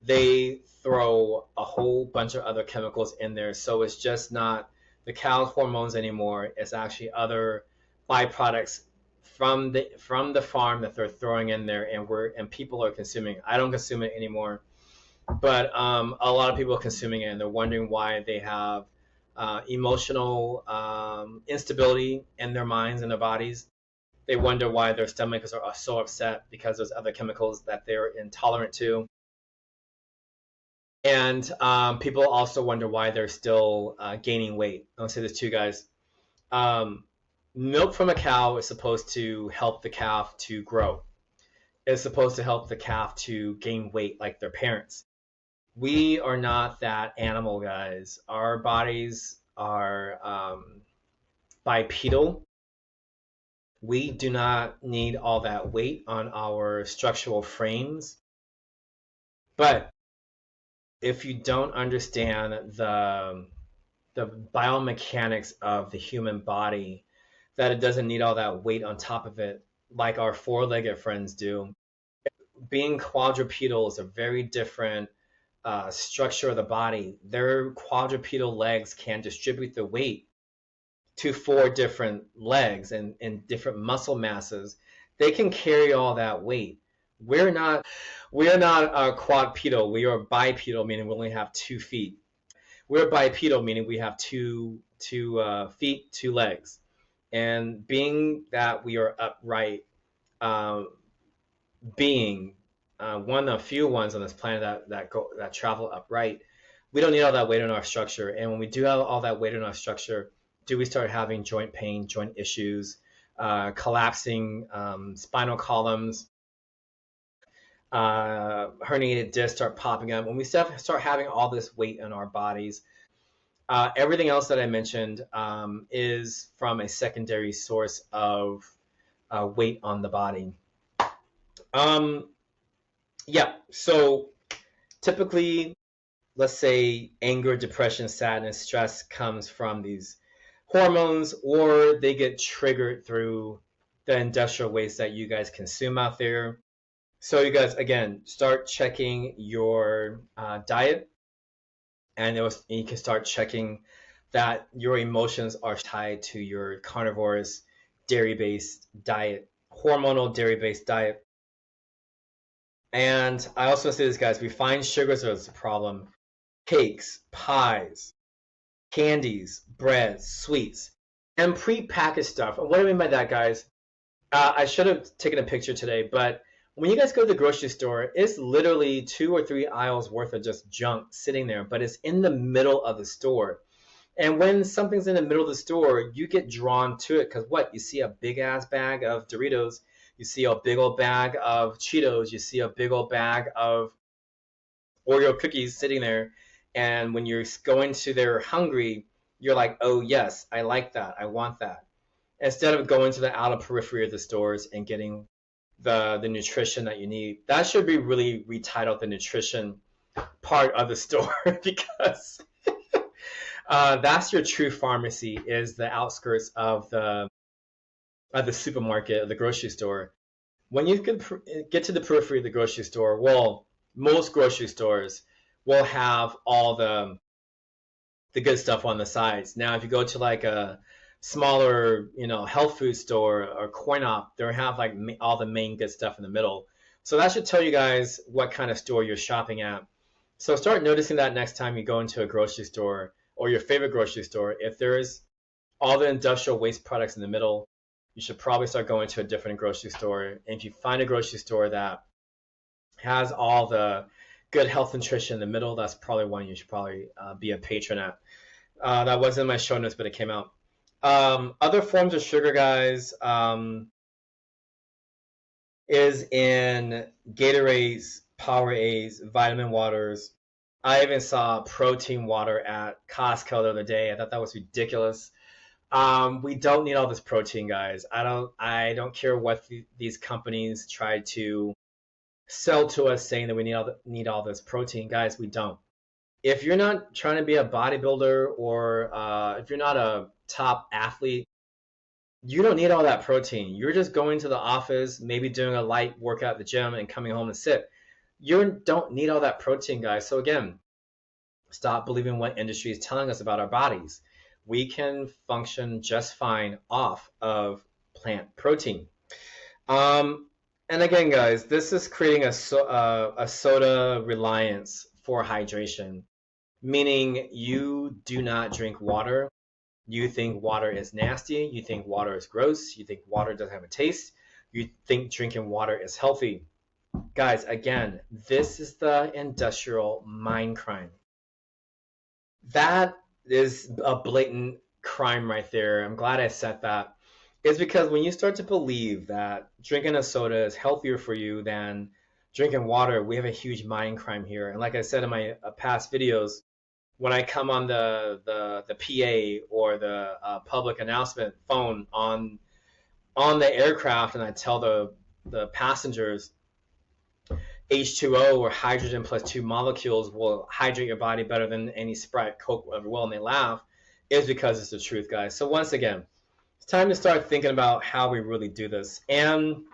They throw a whole bunch of other chemicals in there, so it's just not the cow's hormones anymore. It's actually other byproducts from the farm that they're throwing in there, and people are consuming. I don't consume it anymore, but a lot of people are consuming it, and they're wondering why they have emotional instability in their minds and their bodies. They wonder why their stomachs are so upset because there's other chemicals that they're intolerant to. And people also wonder why they're still gaining weight. I'll say this too, guys. Milk from a cow is supposed to help the calf to grow. It's supposed to help the calf to gain weight like their parents. We are not that animal, guys. Our bodies are bipedal. We do not need all that weight on our structural frames. But if you don't understand the biomechanics of the human body, that it doesn't need all that weight on top of it like our four-legged friends do, being quadrupedal is a very different structure of the body. Their quadrupedal legs can distribute the weight to 4 different legs and different muscle masses. They can carry all that weight. We're not quadrupedal. We are bipedal, meaning we only have 2 feet. We're bipedal, meaning we have two feet, 2 legs. And being that we are upright, uh, being one of the few ones on this planet that travel upright, we don't need all that weight in our structure. And when we do have all that weight in our structure, do we start having joint pain, joint issues, collapsing spinal columns, herniated discs start popping up? When we start having all this weight in our bodies, everything else that I mentioned is from a secondary source of weight on the body. Yeah, so typically, let's say anger, depression, sadness, stress comes from these hormones, or they get triggered through the industrial waste that you guys consume out there. So you guys, again, start checking your diet, and you can start checking that your emotions are tied to your carnivorous, dairy-based diet, hormonal dairy-based diet. And I also say this, guys, refined sugars are the problem. Cakes, pies, candies, breads, sweets, and pre-packaged stuff. And what do I mean by that, guys? I should have taken a picture today, but when you guys go to the grocery store, it's literally 2 or 3 aisles worth of just junk sitting there, but it's in the middle of the store. And when something's in the middle of the store, you get drawn to it because what? You see a big ass bag of Doritos, you see a big old bag of Cheetos, you see a big old bag of Oreo cookies sitting there. And when you're going to there hungry, you're like, oh yes, I like that, I want that. Instead of going to the outer periphery of the stores and getting the nutrition that you need. That should be really retitled the nutrition part of the store because that's your true pharmacy, is the outskirts of the supermarket, of the grocery store. When you can get to the periphery of the grocery store, well, most grocery stores will have all the good stuff on the sides. Now, if you go to like a smaller, health food store or coin op, they'll have like all the main good stuff in the middle. So that should tell you guys what kind of store you're shopping at. So start noticing that next time you go into a grocery store or your favorite grocery store. If there's all the industrial waste products in the middle, you should probably start going to a different grocery store. And if you find a grocery store that has all the good health nutrition in the middle, that's probably one you should probably be a patron at. That wasn't in my show notes, but it came out. Other forms of sugar, guys, is in Gatorades, Powerades, vitamin waters. I even saw protein water at Costco the other day. I thought that was ridiculous. We don't need all this protein, guys. I don't care what these companies try to sell to us saying that we need all this protein. Guys, we don't. If you're not trying to be a bodybuilder or if you're not a top athlete, you don't need all that protein. You're just going to the office, maybe doing a light workout at the gym and coming home to sit. You don't need all that protein, guys. So again, stop believing what industry is telling us about our bodies. We can function just fine off of plant protein. And again, guys, this is creating a soda reliance for hydration, meaning you do not drink water. You think water is nasty. You think water is gross. You think water doesn't have a taste. You think drinking water is healthy. Guys, again, this is the industrial mind crime. That is a blatant crime right there. I'm glad I said that. It's because when you start to believe that drinking a soda is healthier for you than drinking water, we have a huge mind crime here. And like I said in my past videos, when I come on the PA or the public announcement phone on the aircraft, and I tell the passengers H2O, or hydrogen plus 2 molecules, will hydrate your body better than any Sprite, Coke ever will, and they laugh, is because it's the truth, guys. So once again, it's time to start thinking about how we really do this. And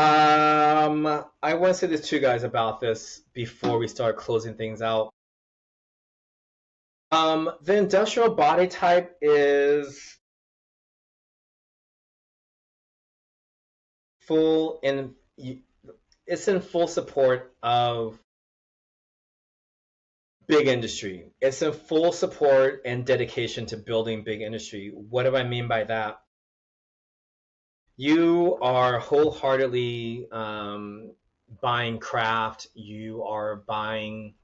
I want to say this to you guys about this before we start closing things out. The industrial body type is full in it's in full support of big industry. It's in full support and dedication to building big industry. What do I mean by that? You are wholeheartedly buying craft. You are buying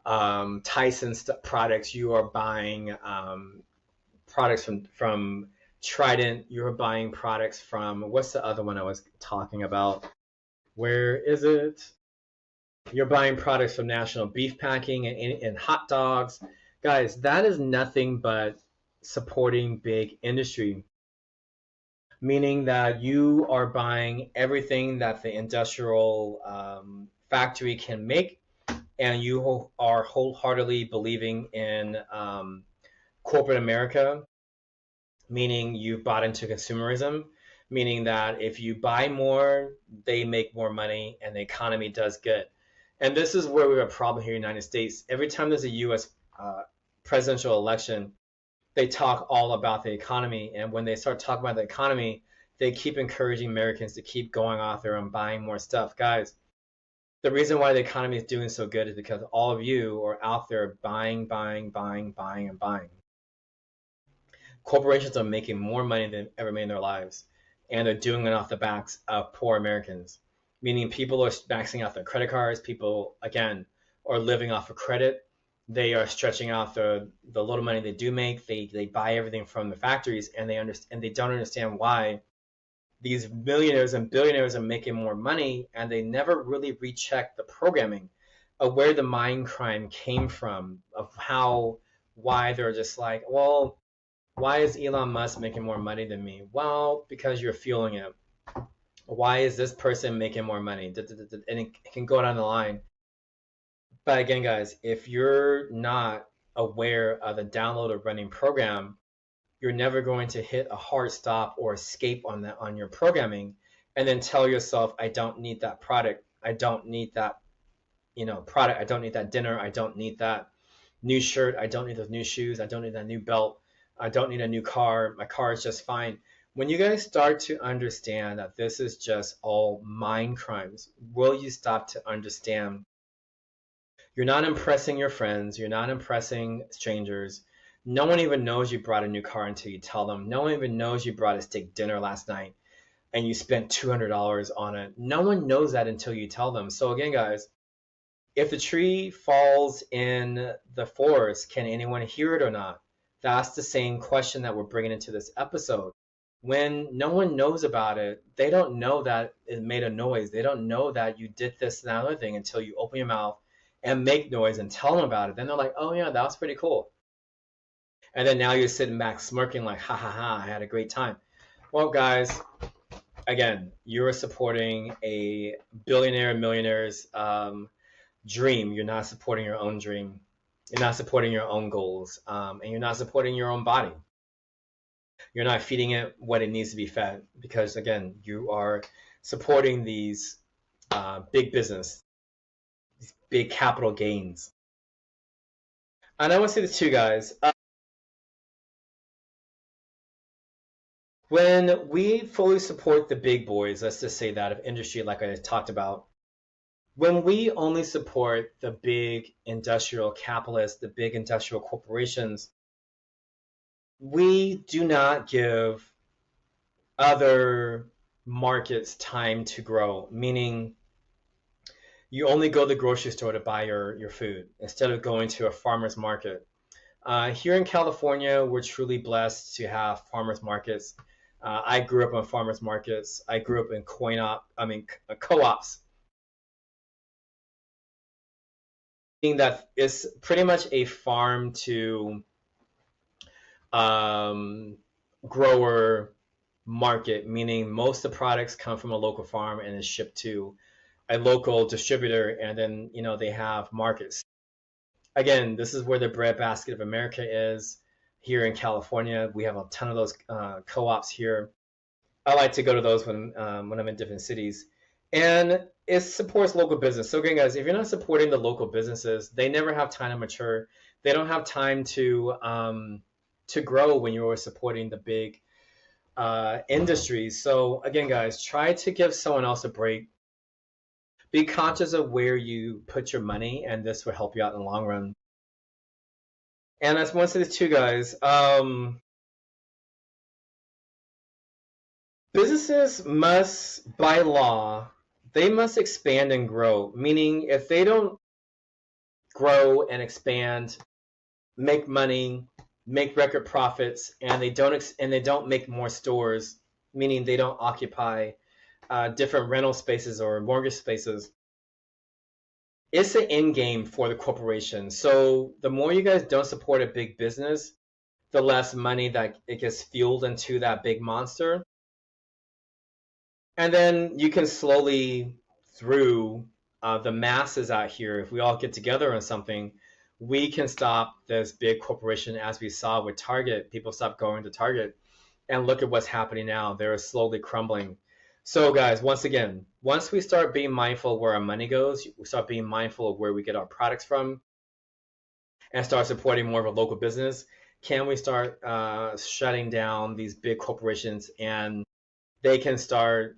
Tyson's products. You are buying products from Trident. You're buying products from, what's the other one I was talking about? Where is it? You're buying products from National Beef Packing and hot dogs. Guys, that is nothing but supporting big industry, meaning that you are buying everything that the industrial factory can make, and you are wholeheartedly believing in corporate America, meaning you've bought into consumerism, meaning that if you buy more, they make more money and the economy does good. And this is where we have a problem here in the United States. Every time there's a U.S. Presidential election, they talk all about the economy. And when they start talking about the economy, they keep encouraging Americans to keep going out there and buying more stuff. Guys, the reason why the economy is doing so good is because all of you are out there buying, buying, buying, buying, and buying. Corporations are making more money than ever made in their lives, and they're doing it off the backs of poor Americans, meaning people are maxing out their credit cards. People, again, are living off of credit. They are stretching out the little money they do make. They buy everything from the factories, and they don't understand why these millionaires and billionaires are making more money, and they never really recheck the programming of where the mind crime came from, of why they're just like, well, why is Elon Musk making more money than me? Well, because you're fueling it. Why is this person making more money? And it can go down the line. But again, guys, if you're not aware of the download or running program, you're never going to hit a hard stop or escape on your programming, and then tell yourself, I don't need that product. I don't need that, product. I don't need that dinner. I don't need that new shirt. I don't need those new shoes. I don't need that new belt. I don't need a new car. My car is just fine. When you guys start to understand that this is just all mind crimes, will you stop to understand you're not impressing your friends, you're not impressing strangers. No one even knows you brought a new car until you tell them. No one even knows you brought a steak dinner last night and you spent $200 on it. No one knows that until you tell them. So again, guys, if the tree falls in the forest, can anyone hear it or not? That's the same question that we're bringing into this episode. When no one knows about it, they don't know that it made a noise. They don't know that you did this and that other thing until you open your mouth and make noise and tell them about it. Then they're like, oh yeah, that was pretty cool. And then now you're sitting back smirking like, ha ha ha, I had a great time. Well, guys, again, you're supporting a billionaire, millionaire's dream. You're not supporting your own dream. You're not supporting your own goals. And you're not supporting your own body. You're not feeding it what it needs to be fed. Because, again, you are supporting these big business, these big capital gains. And I want to say this to you guys. When we fully support the big boys, let's just say that of industry, like I talked about, when we only support the big industrial capitalists, the big industrial corporations, we do not give other markets time to grow, meaning you only go to the grocery store to buy your food instead of going to a farmer's market. Here in California, we're truly blessed to have farmers markets. I grew up on farmers markets. I grew up in co-ops. That is pretty much a farm to grower market, meaning most of the products come from a local farm and is shipped to a local distributor, and then they have markets. Again, this is where the breadbasket of America is. Here in California, we have a ton of those co-ops here. I like to go to those when I'm in different cities, and it supports local business. So again, guys, if you're not supporting the local businesses, they never have time to mature. They don't have time to grow when you're supporting the big industries. So again, guys, try to give someone else a break. Be conscious of where you put your money, and this will help you out in the long run. And as one says too, guys, businesses must, by law, they must expand and grow. Meaning, if they don't grow and expand, make money, make record profits, and they don't make more stores, meaning they don't occupy different rental spaces or mortgage spaces, it's an end game for the corporation. So the more you guys don't support a big business, the less money that it gets fueled into that big monster. And then you can slowly, through the masses out here, if we all get together on something, we can stop this big corporation, as we saw with Target. People stopped going to Target, and look at what's happening now. They're slowly crumbling. So, guys, once again, once we start being mindful of where our money goes, we start being mindful of where we get our products from, and start supporting more of a local business, can we start shutting down these big corporations, and they can start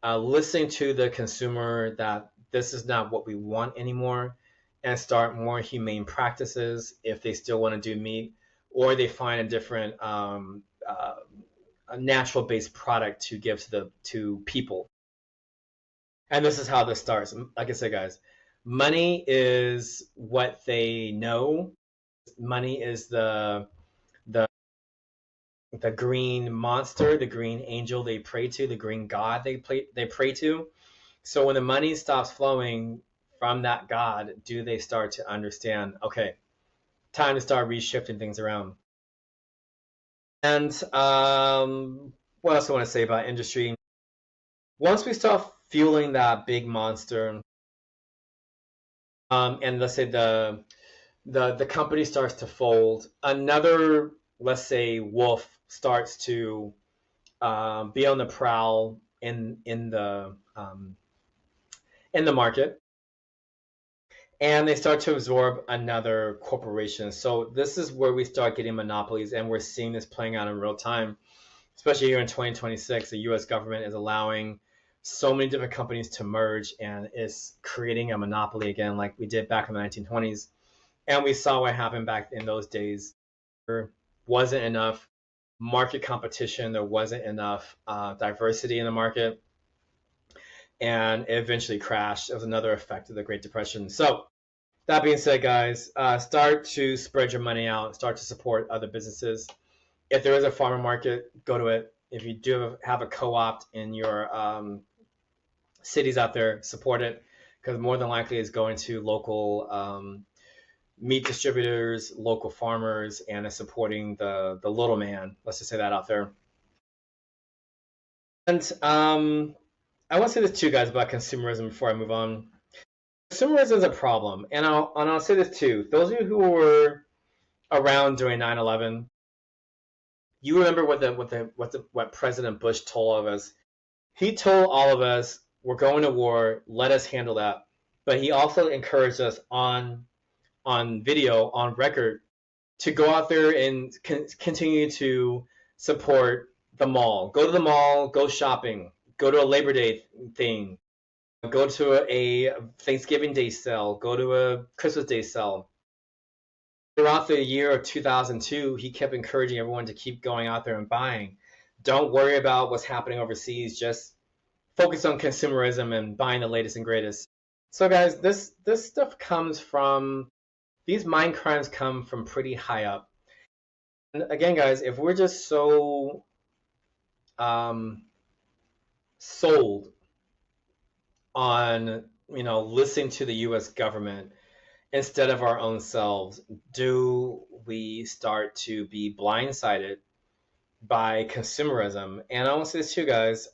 listening to the consumer that this is not what we want anymore, and start more humane practices if they still want to do meat, or they find a different a natural based product to give to people. And this is how this starts. Like I said, guys, money is what they know. Money is the the green monster, the green angel they pray to, the green god they pray to. So when the money stops flowing from that god, do they start to understand, okay, time to start reshifting things around? And what else I want to say about industry? Once we start fueling that big monster, and let's say the company starts to fold, another, let's say, wolf starts to be on the prowl in the market, and they start to absorb another corporation. So this is where we start getting monopolies, and we're seeing this playing out in real time, especially here in 2026. The U.S. government is allowing so many different companies to merge, and is creating a monopoly again, like we did back in the 1920s. And we saw what happened back in those days. There wasn't enough market competition. There wasn't enough diversity in the market, and it eventually crashed. It was another effect of the Great Depression. So that being said, guys, start to spread your money out. Start to support other businesses. If there is a farmer market, go to it. If you do have a co-op in your cities out there, support it, because more than likely it's going to local meat distributors, local farmers, and is supporting the little man. Let's just say that out there. And I want to say this too, guys, about consumerism before I move on. Consumerism is a problem, and I'll say this too. Those of you who were around during 9/11, you remember what President Bush told all of us. He told all of us, "We're going to war. Let us handle that." But he also encouraged us on video, on record, to go out there and continue to support the mall. Go to the mall, go shopping, go to a Labor Day thing, go to a Thanksgiving Day sale, go to a Christmas Day sale. Throughout the year of 2002, he kept encouraging everyone to keep going out there and buying. Don't worry about what's happening overseas. Just focus on consumerism and buying the latest and greatest. So, guys, this stuff comes from, these mind crimes come from pretty high up. And again, guys, if we're just so sold on, listening to the U.S. government instead of our own selves, do we start to be blindsided by consumerism? And I want to say this too, guys.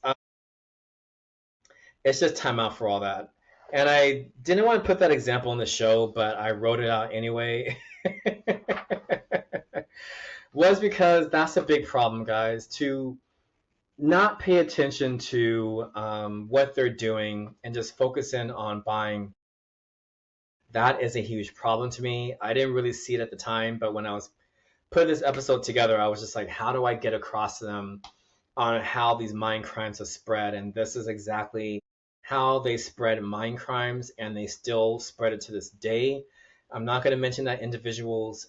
It's just time out for all that. And I didn't want to put that example in the show, but I wrote it out anyway. Was because that's a big problem, guys. To not pay attention to what they're doing and just focus in on buying. That is a huge problem to me. I didn't really see it at the time, but when I was putting this episode together, I was just like, how do I get across to them on how these mind crimes are spread? And this is exactly how they spread mind crimes, and they still spread it to this day. I'm not going to mention that individual's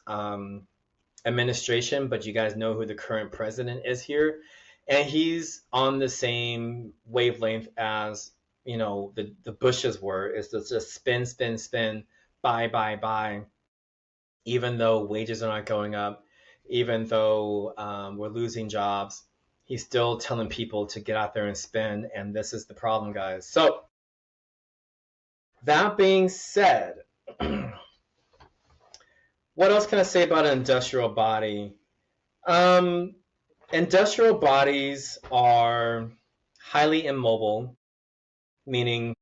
administration, but you guys know who the current president is here, and he's on the same wavelength as the Bushes were. It's just spin, spin, spin, buy, even though wages are not going up, even though we're losing jobs. He's still telling people to get out there and spend, and this is the problem, guys. So that being said, what else can I say about an industrial body? Industrial bodies are highly immobile, meaning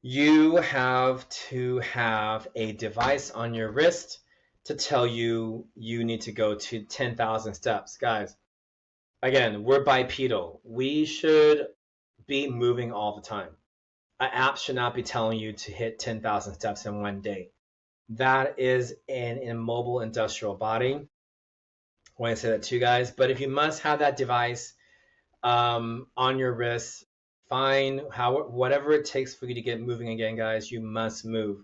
you have to have a device on your wrist to tell you you need to go to 10,000 steps. Guys, again, we're bipedal. We should be moving all the time. An app should not be telling you to hit 10,000 steps in one day. That is an immobile industrial body. I want to say that to you guys. But if you must have that device on your wrist, fine, whatever it takes for you to get moving again, guys, you must move.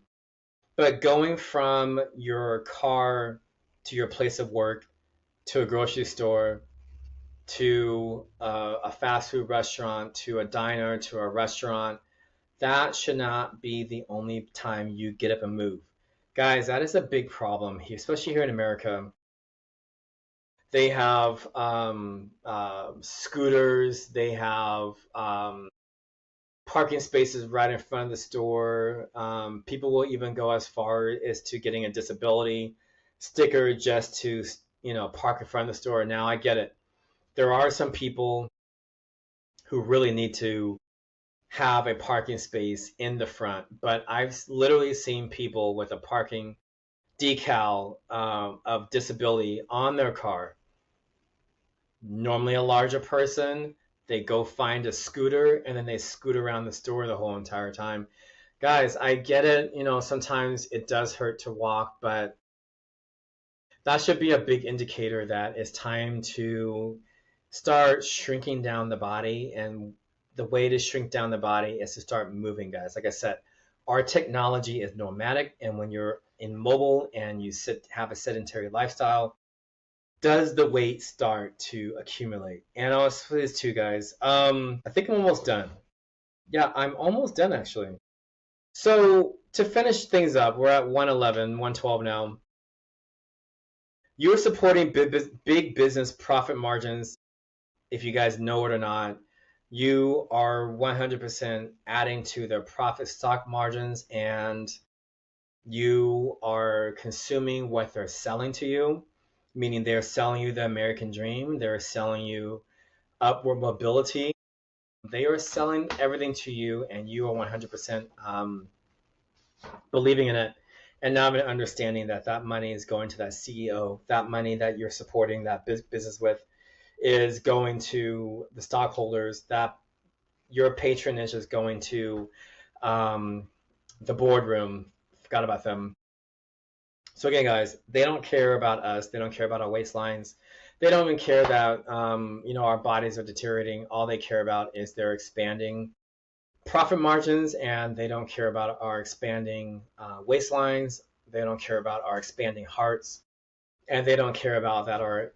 But going from your car to your place of work, to a grocery store, to a fast food restaurant, to a diner, to a restaurant, that should not be the only time you get up and move. Guys, that is a big problem here, especially here in America. They have scooters, they have parking spaces right in front of the store. People will even go as far as to getting a disability sticker just to, park in front of the store. Now, I get it. There are some people who really need to have a parking space in the front, but I've literally seen people with a parking decal of disability on their car. Normally a larger person, they go find a scooter and then they scoot around the store the whole entire time. Guys, I get it. Sometimes it does hurt to walk, but that should be a big indicator that it's time to start shrinking down the body. And the way to shrink down the body is to start moving, guys. Like I said, our technology is nomadic, and when you're immobile and you have a sedentary lifestyle, does the weight start to accumulate? And I'll say this too, guys. I think I'm almost done. Yeah, I'm almost done, actually. So to finish things up, we're at 111, 112 now. You're supporting big business profit margins. If you guys know it or not, you are 100% adding to their profit stock margins, and you are consuming what they're selling to you, meaning they're selling you the American dream. They're selling you upward mobility. They are selling everything to you, and you are 100% believing in it. And now I'm understanding that money is going to that CEO. That money that you're supporting that business with is going to the stockholders. That your patronage is going to the boardroom. Forgot about them. So again, guys, they don't care about us. They don't care about our waistlines. They don't even care that our bodies are deteriorating. All they care about is their expanding profit margins, and they don't care about our expanding waistlines. They don't care about our expanding hearts, and they don't care about that our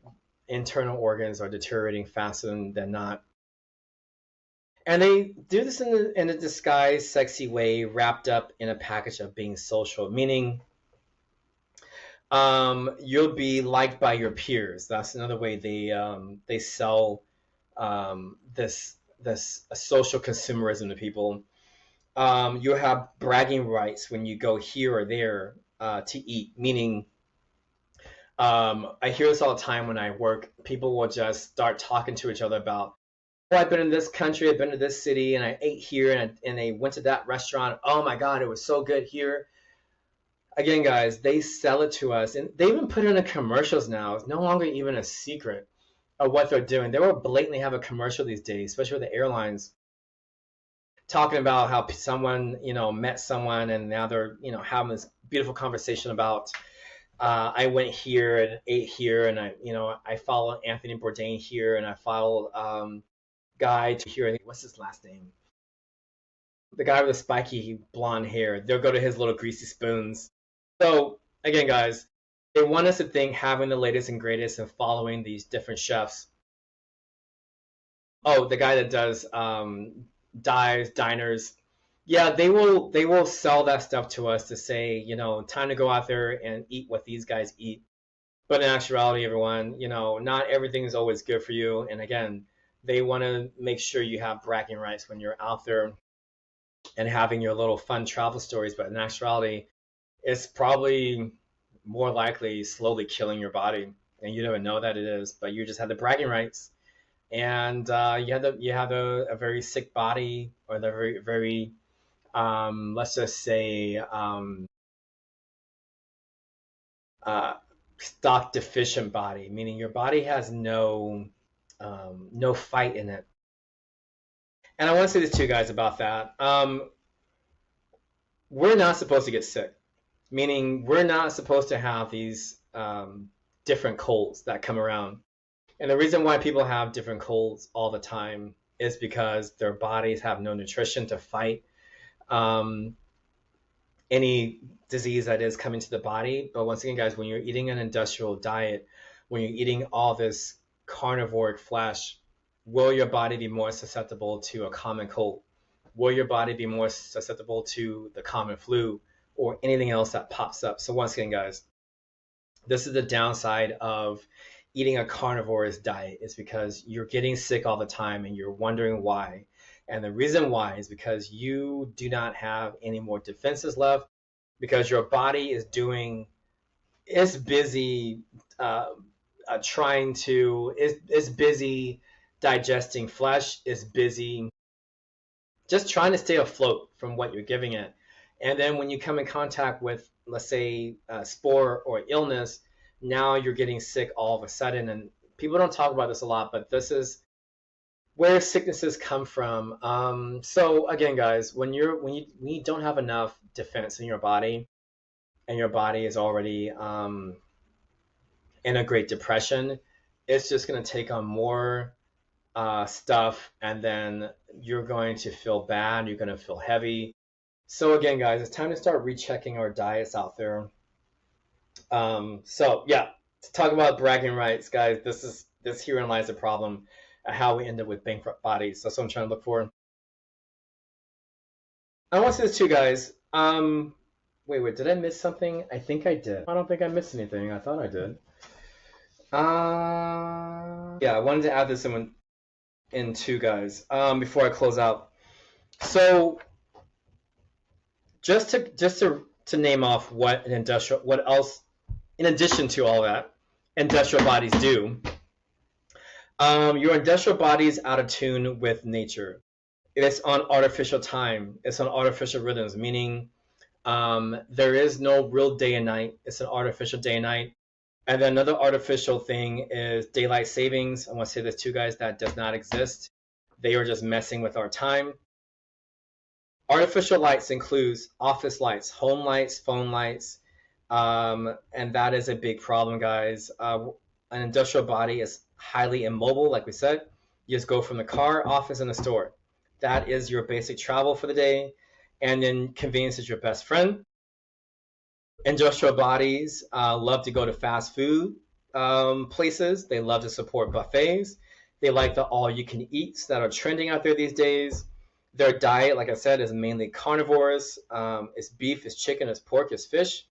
internal organs are deteriorating faster than not. And they do this in a disguised, sexy way, wrapped up in a package of being social, meaning you'll be liked by your peers. That's another way they sell this social consumerism to people. You have bragging rights when you go here or there to eat, meaning I hear this all the time when I work. People will just start talking to each other about, oh, I've been in this country, I've been to this city, and I ate here, and they went to that restaurant. Oh my God, it was so good here. Again, guys, they sell it to us, and they even put it in the commercials now. It's no longer even a secret. of what they're doing. They will blatantly have a commercial these days, especially with the airlines, talking about how someone, met someone and now they're, having this beautiful conversation about, I went here and ate here, and I follow Anthony Bourdain here, and I follow guy to here. What's his last name? The guy with the spiky blonde hair. They'll go to his little greasy spoons. So again, guys, they want us to think having the latest and greatest and following these different chefs. Oh, the guy that does dives, diners. Yeah, they will sell that stuff to us to say, time to go out there and eat what these guys eat. But in actuality, everyone, not everything is always good for you. And again, they want to make sure you have bragging rights when you're out there and having your little fun travel stories. But in actuality, it's probably more likely slowly killing your body, and you don't even know that it is. But you just have the bragging rights, and you have a very sick body, or the very very let's just say stock deficient body, meaning your body has no fight in it. And I want to say this to you guys about that. We're not supposed to get sick, meaning we're not supposed to have these different colds that come around. And the reason why people have different colds all the time is because their bodies have no nutrition to fight any disease that is coming to the body. But once again, guys, when you're eating an industrial diet, when you're eating all this carnivoric flesh, will your body be more susceptible to a common cold? Will your body be more susceptible to the common flu or anything else that pops up? So once again, guys, this is the downside of eating a carnivorous diet, is because you're getting sick all the time and you're wondering why. And the reason why is because you do not have any more defenses left, because your body is busy is busy digesting flesh, is busy just trying to stay afloat from what you're giving it. And then when you come in contact with, let's say, spore or illness, now you're getting sick all of a sudden. And people don't talk about this a lot, but this is where sicknesses come from. So again, guys, when you don't have enough defense in your body, and your body is already in a Great Depression, it's just going to take on more stuff, and then you're going to feel bad, you're going to feel heavy. So again, guys, it's time to start rechecking our diets out there. So yeah, to talk about bragging rights, guys, this herein lies the problem, how we end up with bankrupt bodies. That's what I'm trying to look for. I want to say this too, guys. Wait, did I miss something? I think I did. I don't think I missed anything. I thought I did. Yeah, I wanted to add this in too, guys, before I close out. So just to name off what else, in addition to all that, industrial bodies do. Your industrial body is out of tune with nature. It's on artificial time. It's on artificial rhythms, meaning there is no real day and night. It's an artificial day and night. And then another artificial thing is daylight savings. I want to say this too, guys, that does not exist. They are just messing with our time. Artificial lights includes office lights, home lights, phone lights, and that is a big problem, guys. An industrial body is highly immobile, like we said. You just go from the car, office, and the store. That is your basic travel for the day. And then convenience is your best friend. Industrial bodies love to go to fast food places. They love to support buffets. They like the all-you-can-eats that are trending out there these days. Their diet, like I said, is mainly carnivorous. It's beef, it's chicken, it's pork, it's fish,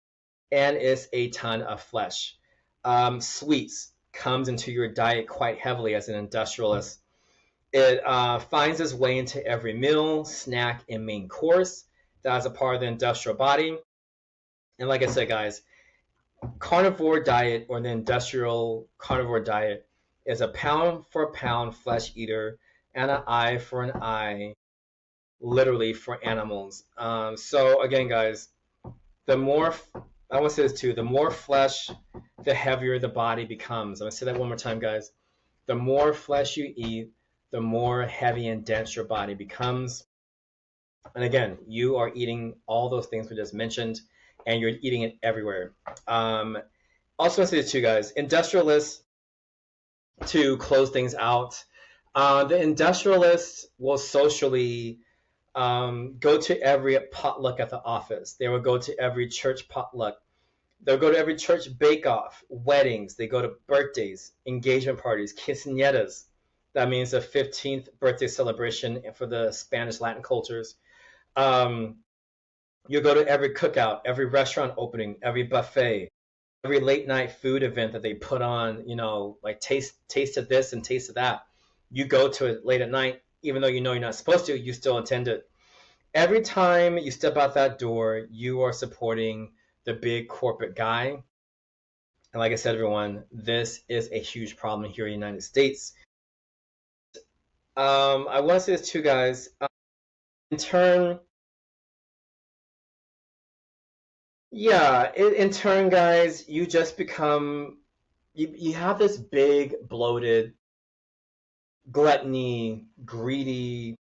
and it's a ton of flesh. Sweets comes into your diet quite heavily as an industrialist. It finds its way into every meal, snack, and main course. That's a part of the industrial body. And like I said, guys, carnivore diet, or the industrial carnivore diet, is a pound for pound flesh eater and an eye for an eye, literally, for animals. So again, guys, I want to say this too, the more flesh, the heavier the body becomes. I'm going to say that one more time, guys. The more flesh you eat, the more heavy and dense your body becomes. And again, you are eating all those things we just mentioned, and you're eating it everywhere. Also, I say this to you guys, industrialists, to close things out, the industrialists will socially go to every potluck at the office. They will go to every church potluck. They'll go to every church bake-off, weddings. They go to birthdays, engagement parties, quinceañeras. That means the 15th birthday celebration for the Spanish Latin cultures. You go to every cookout, every restaurant opening, every buffet, every late night food event that they put on, like taste of this and taste of that. You go to it late at night, even though you know you're not supposed to, you still attend it. Every time you step out that door, you are supporting the big corporate guy. And like I said, everyone, this is a huge problem here in the United States. I want to say this too, guys. In turn, guys, you just become, you have this big, bloated, gluttony, greedy,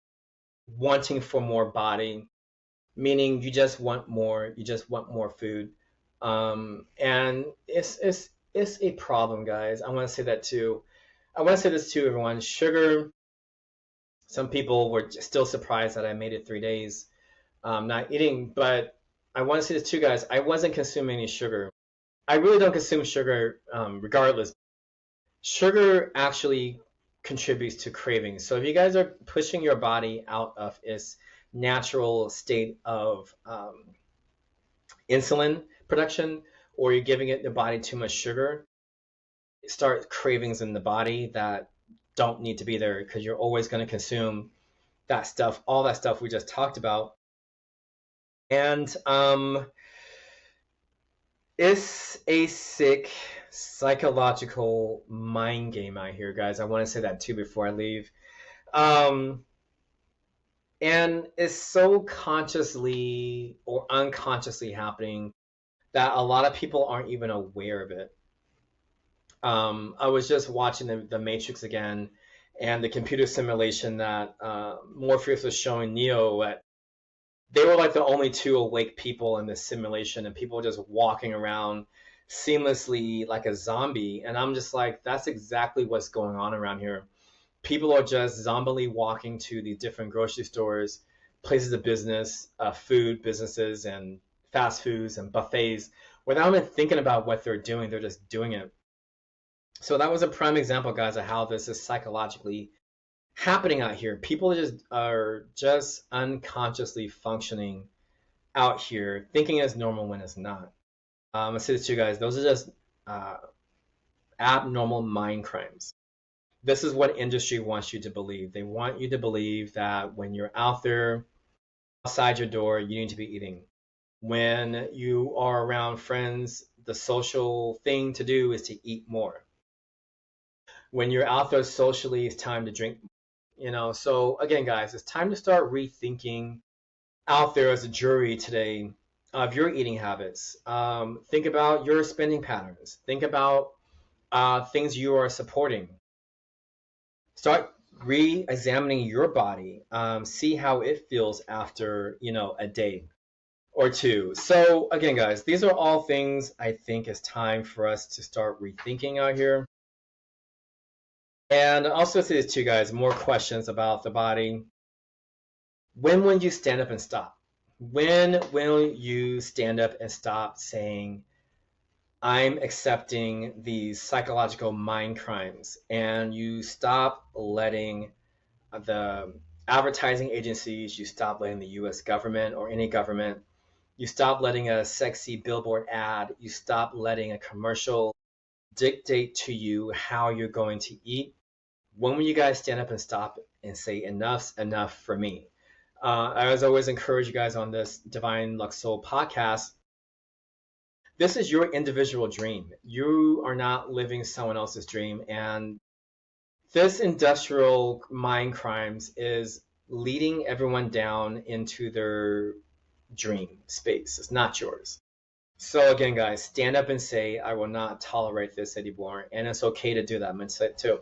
wanting for more body, meaning you just want more, food. And it's a problem, guys. I want to say that too. I want to say this to everyone. Sugar, some people were still surprised that I made it 3 days not eating, but I want to say this too, guys. I wasn't consuming any sugar. I really don't consume sugar regardless. Sugar actually contributes to cravings. So if you guys are pushing your body out of its natural state of insulin production, or you're giving the body too much sugar, start cravings in the body that don't need to be there, because you're always going to consume that stuff, all that stuff we just talked about. And it's a sick psychological mind game out here, guys. I want to say that too before I leave. And it's so consciously or unconsciously happening that a lot of people aren't even aware of it. I was just watching the Matrix again, and the computer simulation that Morpheus was showing Neo at. They were like the only two awake people in this simulation, and people were just walking around seamlessly like a zombie. And I'm just like, that's exactly what's going on around here. People are just zombily walking to these different grocery stores, places of business, food businesses, and fast foods and buffets without even thinking about what they're doing. They're just doing it. So that was a prime example, guys, of how this is psychologically happening out here. People are just unconsciously functioning out here, thinking it's normal when it's not. I say this to you guys, those are just abnormal mind crimes. This is what industry wants you to believe. They want you to believe that when you're out there, outside your door, you need to be eating. When you are around friends, the social thing to do is to eat more. When you're out there socially, it's time to drink. So again, guys, it's time to start rethinking out there as a jury today of your eating habits. Think about your spending patterns. Think about things you are supporting. Start re-examining your body. See how it feels after, a day or two. So again, guys, these are all things I think it's time for us to start rethinking out here. And also say this to you guys, more questions about the body. When will you stand up and stop? When will you stand up and stop saying, I'm accepting these psychological mind crimes, and you stop letting the advertising agencies, you stop letting the US government or any government, you stop letting a sexy billboard ad, you stop letting a commercial dictate to you how you're going to eat? When will you guys stand up and stop and say, enough's enough for me? I always encourage you guys on this Divine Lux Soul podcast. This is your individual dream. You are not living someone else's dream. And this industrial mind crimes is leading everyone down into their dream space. It's not yours. So again, guys, stand up and say, I will not tolerate this anymore. And it's okay to do that. I'm going to say it too.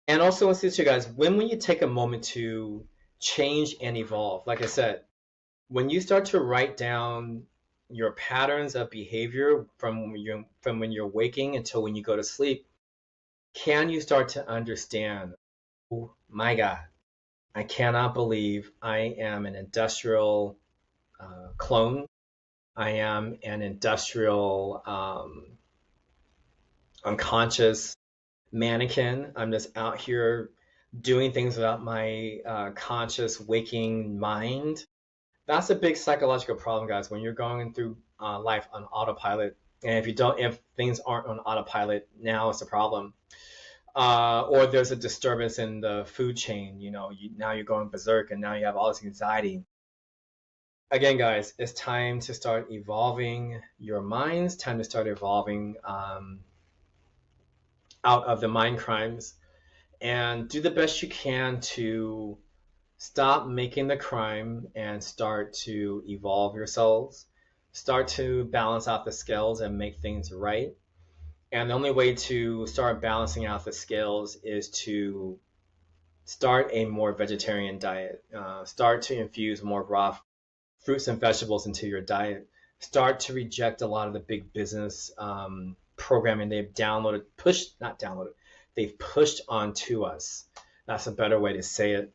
And also, let's say to you guys, when will you take a moment to change and evolve? Like I said, when you start to write down your patterns of behavior from when you're waking until when you go to sleep, can you start to understand, oh my God, I cannot believe I am an industrial clone. I am an industrial unconscious mannequin. I'm just out here doing things without my conscious waking mind. That's a big psychological problem, guys, when you're going through life on autopilot. And if things aren't on autopilot, now it's a problem. Or there's a disturbance in the food chain. Now you're going berserk, and now you have all this anxiety. Again, guys, it's time to start evolving your minds. Time to start evolving out of the mind crimes, and do the best you can to stop making the crime and start to evolve yourselves. Start to balance out the scales and make things right. And the only way to start balancing out the scales is to start a more vegetarian diet. Start to infuse more raw fruits and vegetables into your diet. Start to reject a lot of the big business programming they've pushed onto us. That's a better way to say it.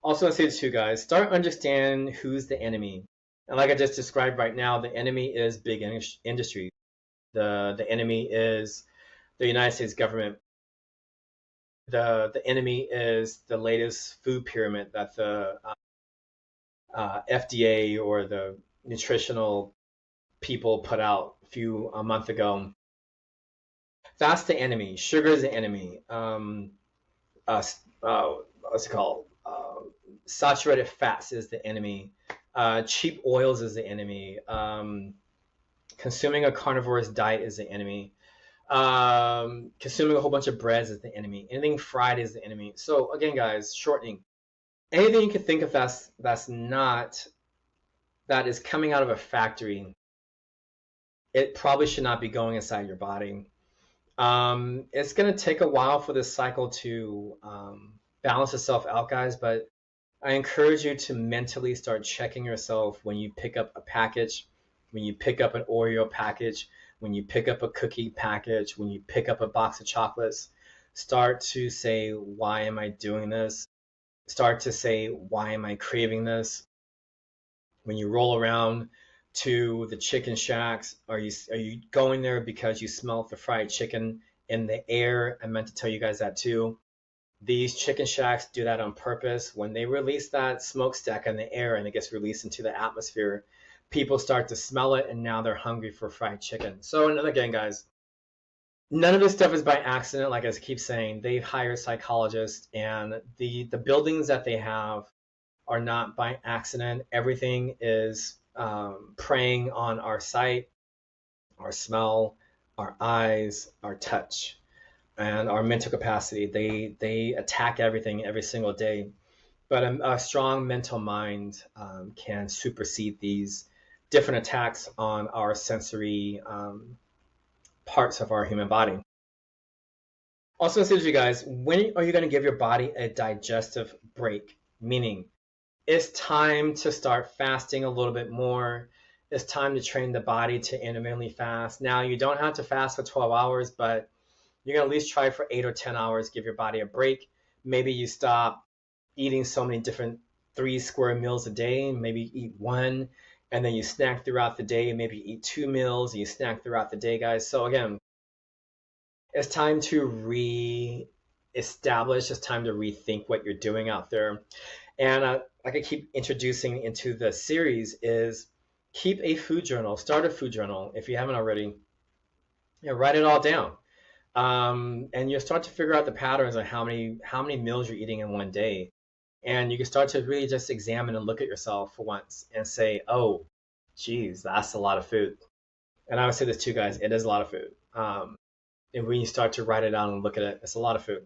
Also, I say this to you guys, start understanding who's the enemy. And like I just described right now, the enemy is big industry. The enemy is the United States government. The enemy is the latest food pyramid that the FDA or the nutritional people put out a month ago. That's the enemy. Sugar is the enemy. What's it called? Saturated fats is the enemy. Cheap oils is the enemy. Consuming a carnivorous diet is the enemy. Consuming a whole bunch of breads is the enemy. Anything fried is the enemy. So again, guys, shortening. Anything you can think of that is coming out of a factory, it probably should not be going inside your body. It's going to take a while for this cycle to balance itself out, guys, but I encourage you to mentally start checking yourself when you pick up a package, when you pick up an Oreo package, when you pick up a cookie package, when you pick up a box of chocolates. Start to say, why am I doing this? Start to say, why am I craving this? When you roll around to the chicken shacks, are you going there because you smell the fried chicken in the air? I meant to tell you guys that too. These chicken shacks do that on purpose. When they release that smokestack in the air and it gets released into the atmosphere, people start to smell it, and now they're hungry for fried chicken. So again, guys, none of this stuff is by accident. Like I keep saying, they've hired psychologists, and the buildings that they have are not by accident. Everything is preying on our sight, our smell, our eyes, our touch, and our mental capacity. They attack everything every single day. But a strong mental mind can supersede these different attacks on our sensory parts of our human body. Also, say to you guys, when are you going to give your body a digestive break? Meaning, it's time to start fasting a little bit more. It's time to train the body to intermittently fast. Now, you don't have to fast for 12 hours, but you're going to at least try for 8 or 10 hours, give your body a break. Maybe you stop eating so many different 3 square meals a day. Maybe eat 1, and then you snack throughout the day. Maybe you eat 2 meals, and you snack throughout the day, guys. So again, it's time to re-establish. It's time to rethink what you're doing out there. And like I keep introducing into the series is keep a food journal. Start a food journal if you haven't already. Write it all down. And you'll start to figure out the patterns on how many meals you're eating in one day. And you can start to really just examine and look at yourself for once and say, oh, geez, that's a lot of food. And I would say this too, guys, it is a lot of food. And when you start to write it down and look at it, it's a lot of food.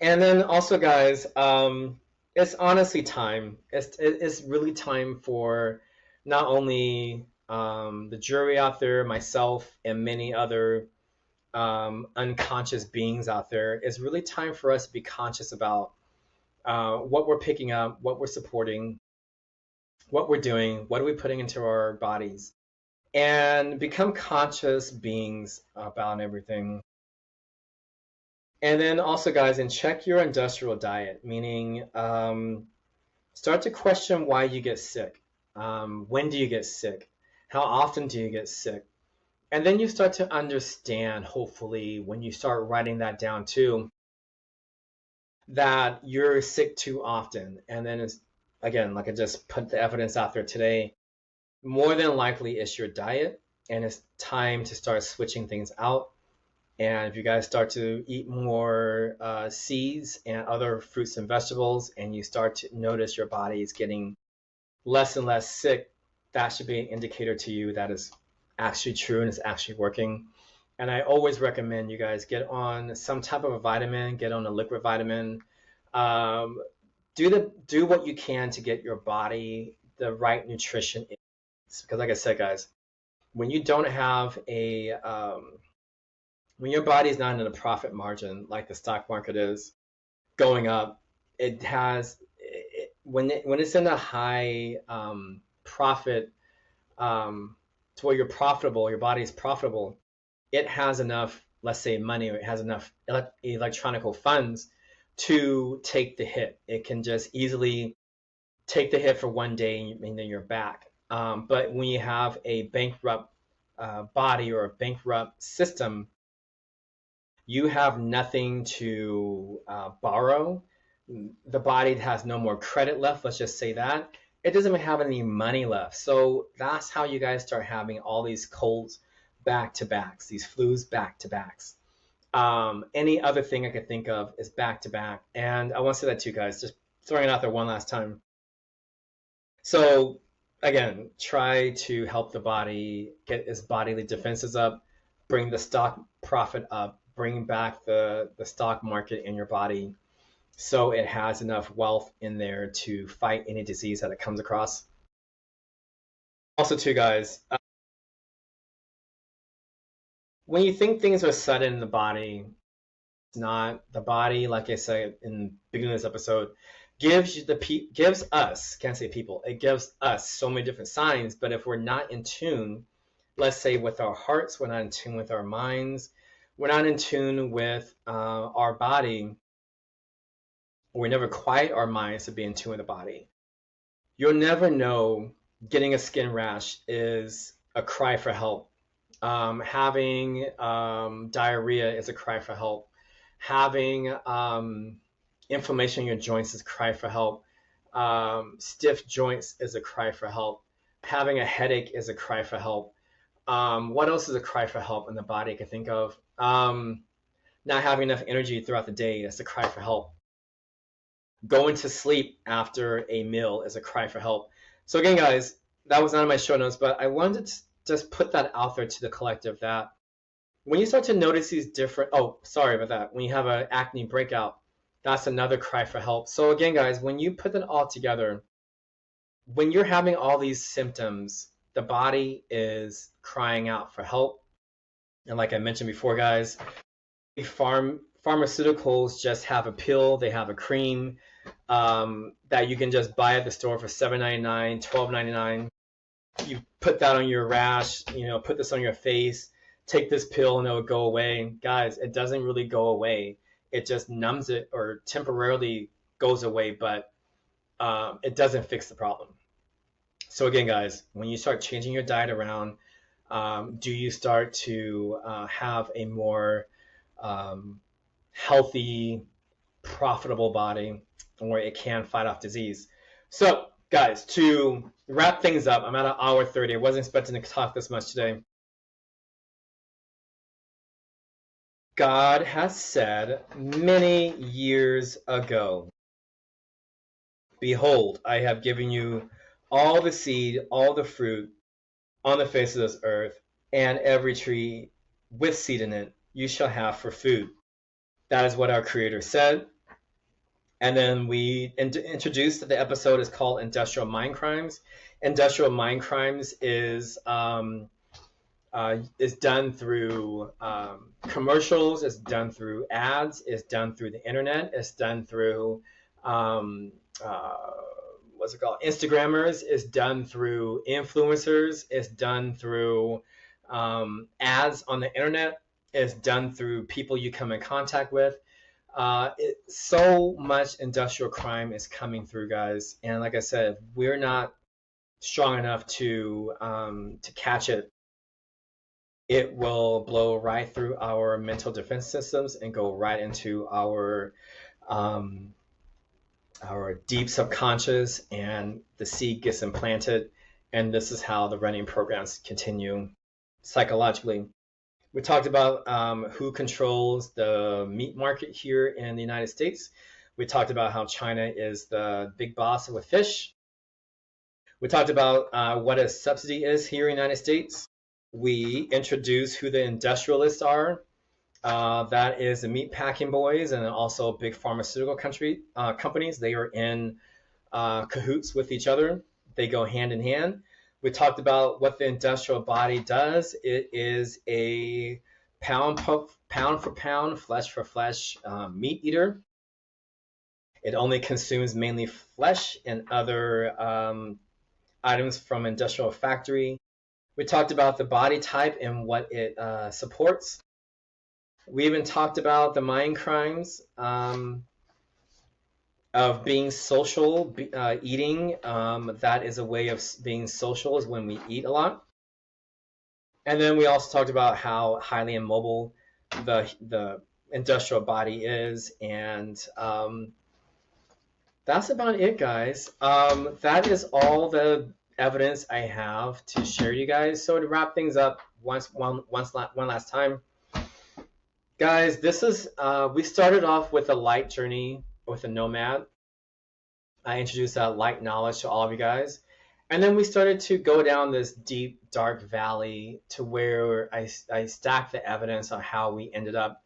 And then also, guys, it's honestly time. It's really time for not only the jury out there, myself, and many other unconscious beings out there, it's really time for us to be conscious about what we're picking up, what we're supporting, what we're doing, what are we putting into our bodies, and become conscious beings about everything. And then also, guys, and check your industrial diet, meaning start to question why you get sick. When do you get sick? How often do you get sick? And then you start to understand, hopefully, when you start writing that down too, that you're sick too often. And then it's, again, like I just put the evidence out there today, more than likely it's your diet, and it's time to start switching things out. And if you guys start to eat more seeds and other fruits and vegetables, and you start to notice your body is getting less and less sick, that should be an indicator to you that is actually true and it's actually working. And I always recommend you guys get on some type of a vitamin, get on a liquid vitamin. Do what you can to get your body the right nutrition. Because like I said, guys, when you don't have when your body is not in a profit margin like the stock market is going up, when it's in a high profit to where you're profitable, your body is profitable, it has enough, let's say, money, or it has enough electronical funds to take the hit. It can just easily take the hit for one day and then you're back. But when you have a bankrupt body or a bankrupt system, you have nothing to borrow. The body has no more credit left, let's just say that. It doesn't even have any money left. So that's how you guys start having all these colds back to backs, these flus back to backs. Any other thing I could think of is back to back. And I want to say that too, guys, just throwing it out there one last time. So again, try to help the body get its bodily defenses up, bring the stock profit up, bring back the stock market in your body, so it has enough wealth in there to fight any disease that it comes across. Also, too, guys, when you think things are sudden in the body, it's not. The body, like I said in the beginning of this episode, gives us, can't say people, it gives us so many different signs. But if we're not in tune, let's say with our hearts, we're not in tune with our minds, we're not in tune with our body, we never quiet our minds to be in tune with the body, you'll never know getting a skin rash is a cry for help. Having diarrhea is a cry for help. Having inflammation in your joints is a cry for help. Stiff joints is a cry for help. Having a headache is a cry for help. What else is a cry for help in the body I can think of? Not having enough energy throughout the day is a cry for help. Going to sleep after a meal is a cry for help. So again, guys, that was not in my show notes, but I wanted to just put that out there to the collective that when you start to notice these different, oh, sorry about that. When you have an acne breakout, that's another cry for help. So again, guys, when you put that all together, when you're having all these symptoms, the body is crying out for help. And like I mentioned before, guys, pharmaceuticals just have a pill, they have a cream that you can just buy at the store for $7.99, $12.99. You put that on your rash, put this on your face, take this pill and it'll go away. Guys, it doesn't really go away. It just numbs it or temporarily goes away, but it doesn't fix the problem. So again, guys, when you start changing your diet around, do you start to have a more healthy, profitable body where it can fight off disease? So guys, to wrap things up, I'm at an hour 30. I wasn't expecting to talk this much today. God has said many years ago, behold, I have given you all the seed, all the fruit on the face of this earth, and every tree with seed in it you shall have for food. That is what our Creator said. And then we introduced that the episode is called Industrial Mind Crimes. Industrial Mind Crimes is is done through commercials, it's done through ads, it's done through the internet, it's done through um, uh, what's it called? Instagrammers, it's done through influencers, it's done through ads on the internet, it's done through people you come in contact with. So much industrial crime is coming through, guys, and like I said, we're not strong enough to catch it. It will blow right through our mental defense systems and go right into um, our deep subconscious, and the seed gets implanted. And this is how the running programs continue psychologically. We talked about who controls the meat market here in the United States. We talked about how China is the big boss with fish. We talked about what a subsidy is here in the United States. We introduced who the industrialists are. That is the meat packing boys and also big pharmaceutical companies. They are in cahoots with each other. They go hand in hand. We talked about what the industrial body does. It is a pound for pound, flesh for flesh meat eater. It only consumes mainly flesh and other items from industrial factory. We talked about the body type and what it supports. We even talked about the mind crimes of being social, eating. That is a way of being social, is when we eat a lot. And then we also talked about how highly immobile the industrial body is, and that's about it, guys. That is all the evidence I have to share you guys. So to wrap things up one last time, guys, this is we started off with a light journey with a nomad. I introduced that light knowledge to all of you guys, and then we started to go down this deep, dark valley to where I stacked the evidence on how we ended up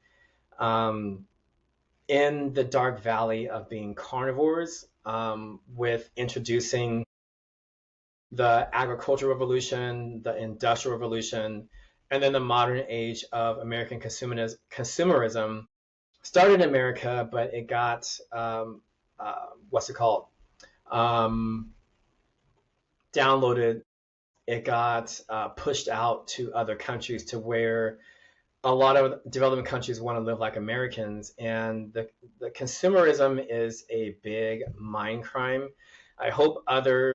in the dark valley of being carnivores, with introducing the agricultural revolution, the industrial revolution, and then the modern age of American consumerism. Started in America, but it got what's it called? Downloaded. It got pushed out to other countries, to where a lot of developing countries want to live like Americans, and the consumerism is a big mind crime. I hope other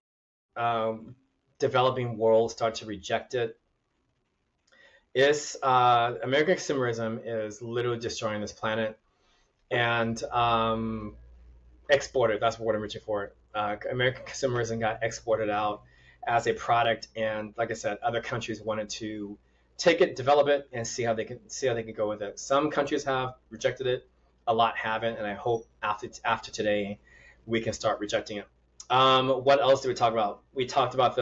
developing worlds start to reject it. American consumerism is literally destroying this planet, and exported. That's what I'm reaching for. American consumerism got exported out as a product, and like I said, other countries wanted to take it, develop it, and see how they can go with it. Some countries have rejected it, a lot haven't, and I hope after today we can start rejecting it. What else did we talk about? We talked about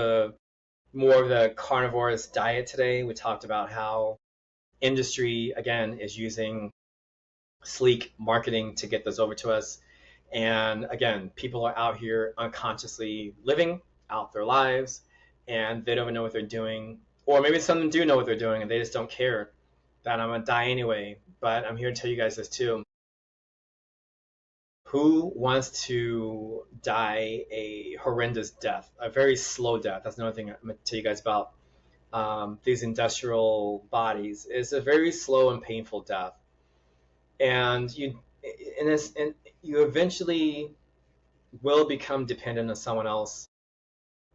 more of the carnivorous diet today. We talked about how industry again is using sleek marketing to get this over to us. And again, people are out here unconsciously living out their lives, and they don't even know what they're doing. Or maybe some of them do know what they're doing, and they just don't care that I'm going to die anyway. But I'm here to tell you guys this too. Who wants to die a horrendous death, a very slow death? That's another thing I'm going to tell you guys about. These industrial bodies. It's a very slow and painful death. And you eventually will become dependent on someone else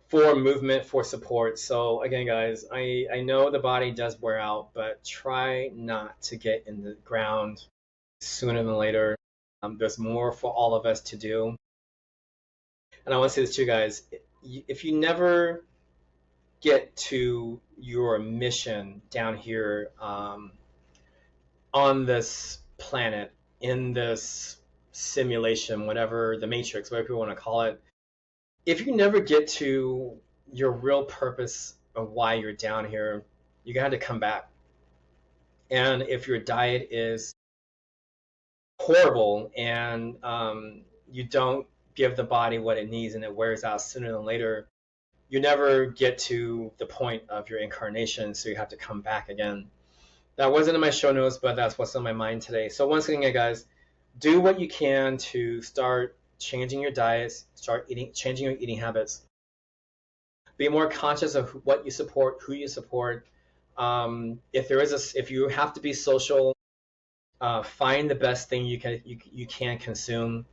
for movement, for support. So again, guys, I know the body does wear out, but try not to get in the ground sooner than later. There's more for all of us to do. And I want to say this to you guys. If you never get to your mission down here on this planet, in this simulation, whatever, the matrix, whatever people want to call it, if you never get to your real purpose of why you're down here, you got to come back. And if your diet is horrible and you don't give the body what it needs and it wears out sooner than later, you never get to the point of your incarnation, so you have to come back again. That wasn't in my show notes, but that's what's on my mind today. So once again, guys, do what you can to start changing your diets, changing your eating habits. Be more conscious of what you support, who you support. If you have to be social, find the best thing you can consume.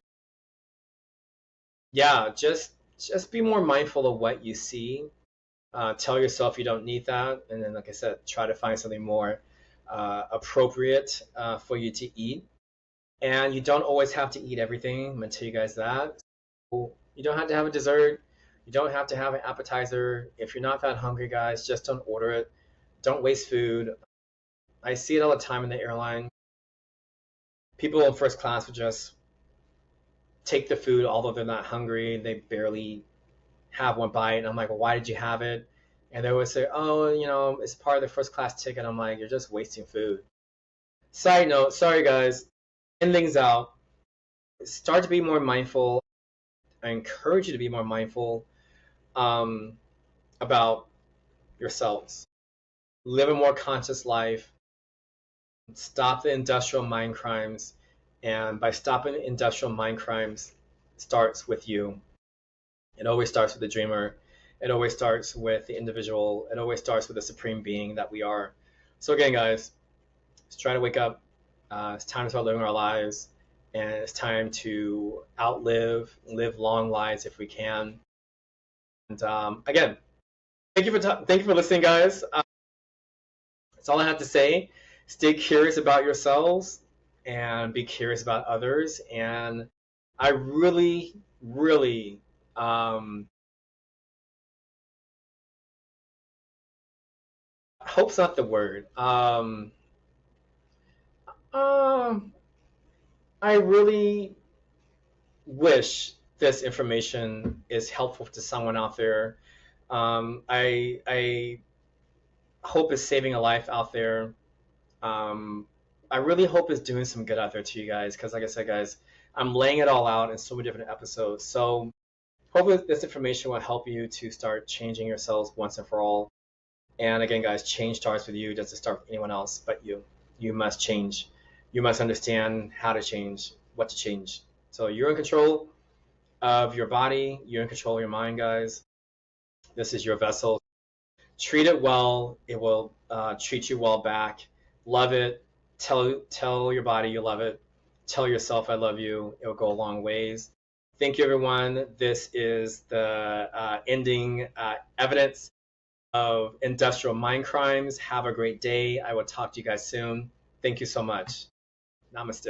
Yeah, just be more mindful of what you see. Tell yourself you don't need that, and then, like I said, try to find something more appropriate for you to eat. And you don't always have to eat everything. I'm gonna tell you guys that. You don't have to have a dessert. You don't have to have an appetizer. If you're not that hungry, guys, just don't order it. Don't waste food. I see it all the time in the airline. People in first class would just take the food, although they're not hungry. They barely have one bite. And I'm like, well, why did you have it? And they would say, oh, it's part of the first class ticket. I'm like, you're just wasting food. Side note, sorry guys, end things out. Start to be more mindful. I encourage you to be more mindful about yourselves. Live a more conscious life. Stop the industrial mind crimes. And by stopping the industrial mind crimes, it starts with you. It always starts with the dreamer. It always starts with the individual. It always starts with the supreme being that we are. So again, guys, let's try to wake up. It's time to start living our lives. And it's time to live long lives if we can. And again, thank you for listening, guys. That's all I have to say. Stay curious about yourselves and be curious about others. And I really, really hope's not the word. I really wish this information is helpful to someone out there. I hope it's saving a life out there. I really hope it's doing some good out there to you guys, because like I said, guys, I'm laying it all out in so many different episodes. So hopefully this information will help you to start changing yourselves once and for all. And again, guys, change starts with you. It doesn't start with anyone else but you. You must change. You must understand how to change, what to change. So you're in control of your body. You're in control of your mind, guys. This is your vessel. Treat it well. It will treat you well back. Love it. Tell your body you love it. Tell yourself I love you. It will go a long ways. Thank you, everyone. This is the ending evidence of industrial mind crimes. Have a great day. I will talk to you guys soon. Thank you so much. Namaste.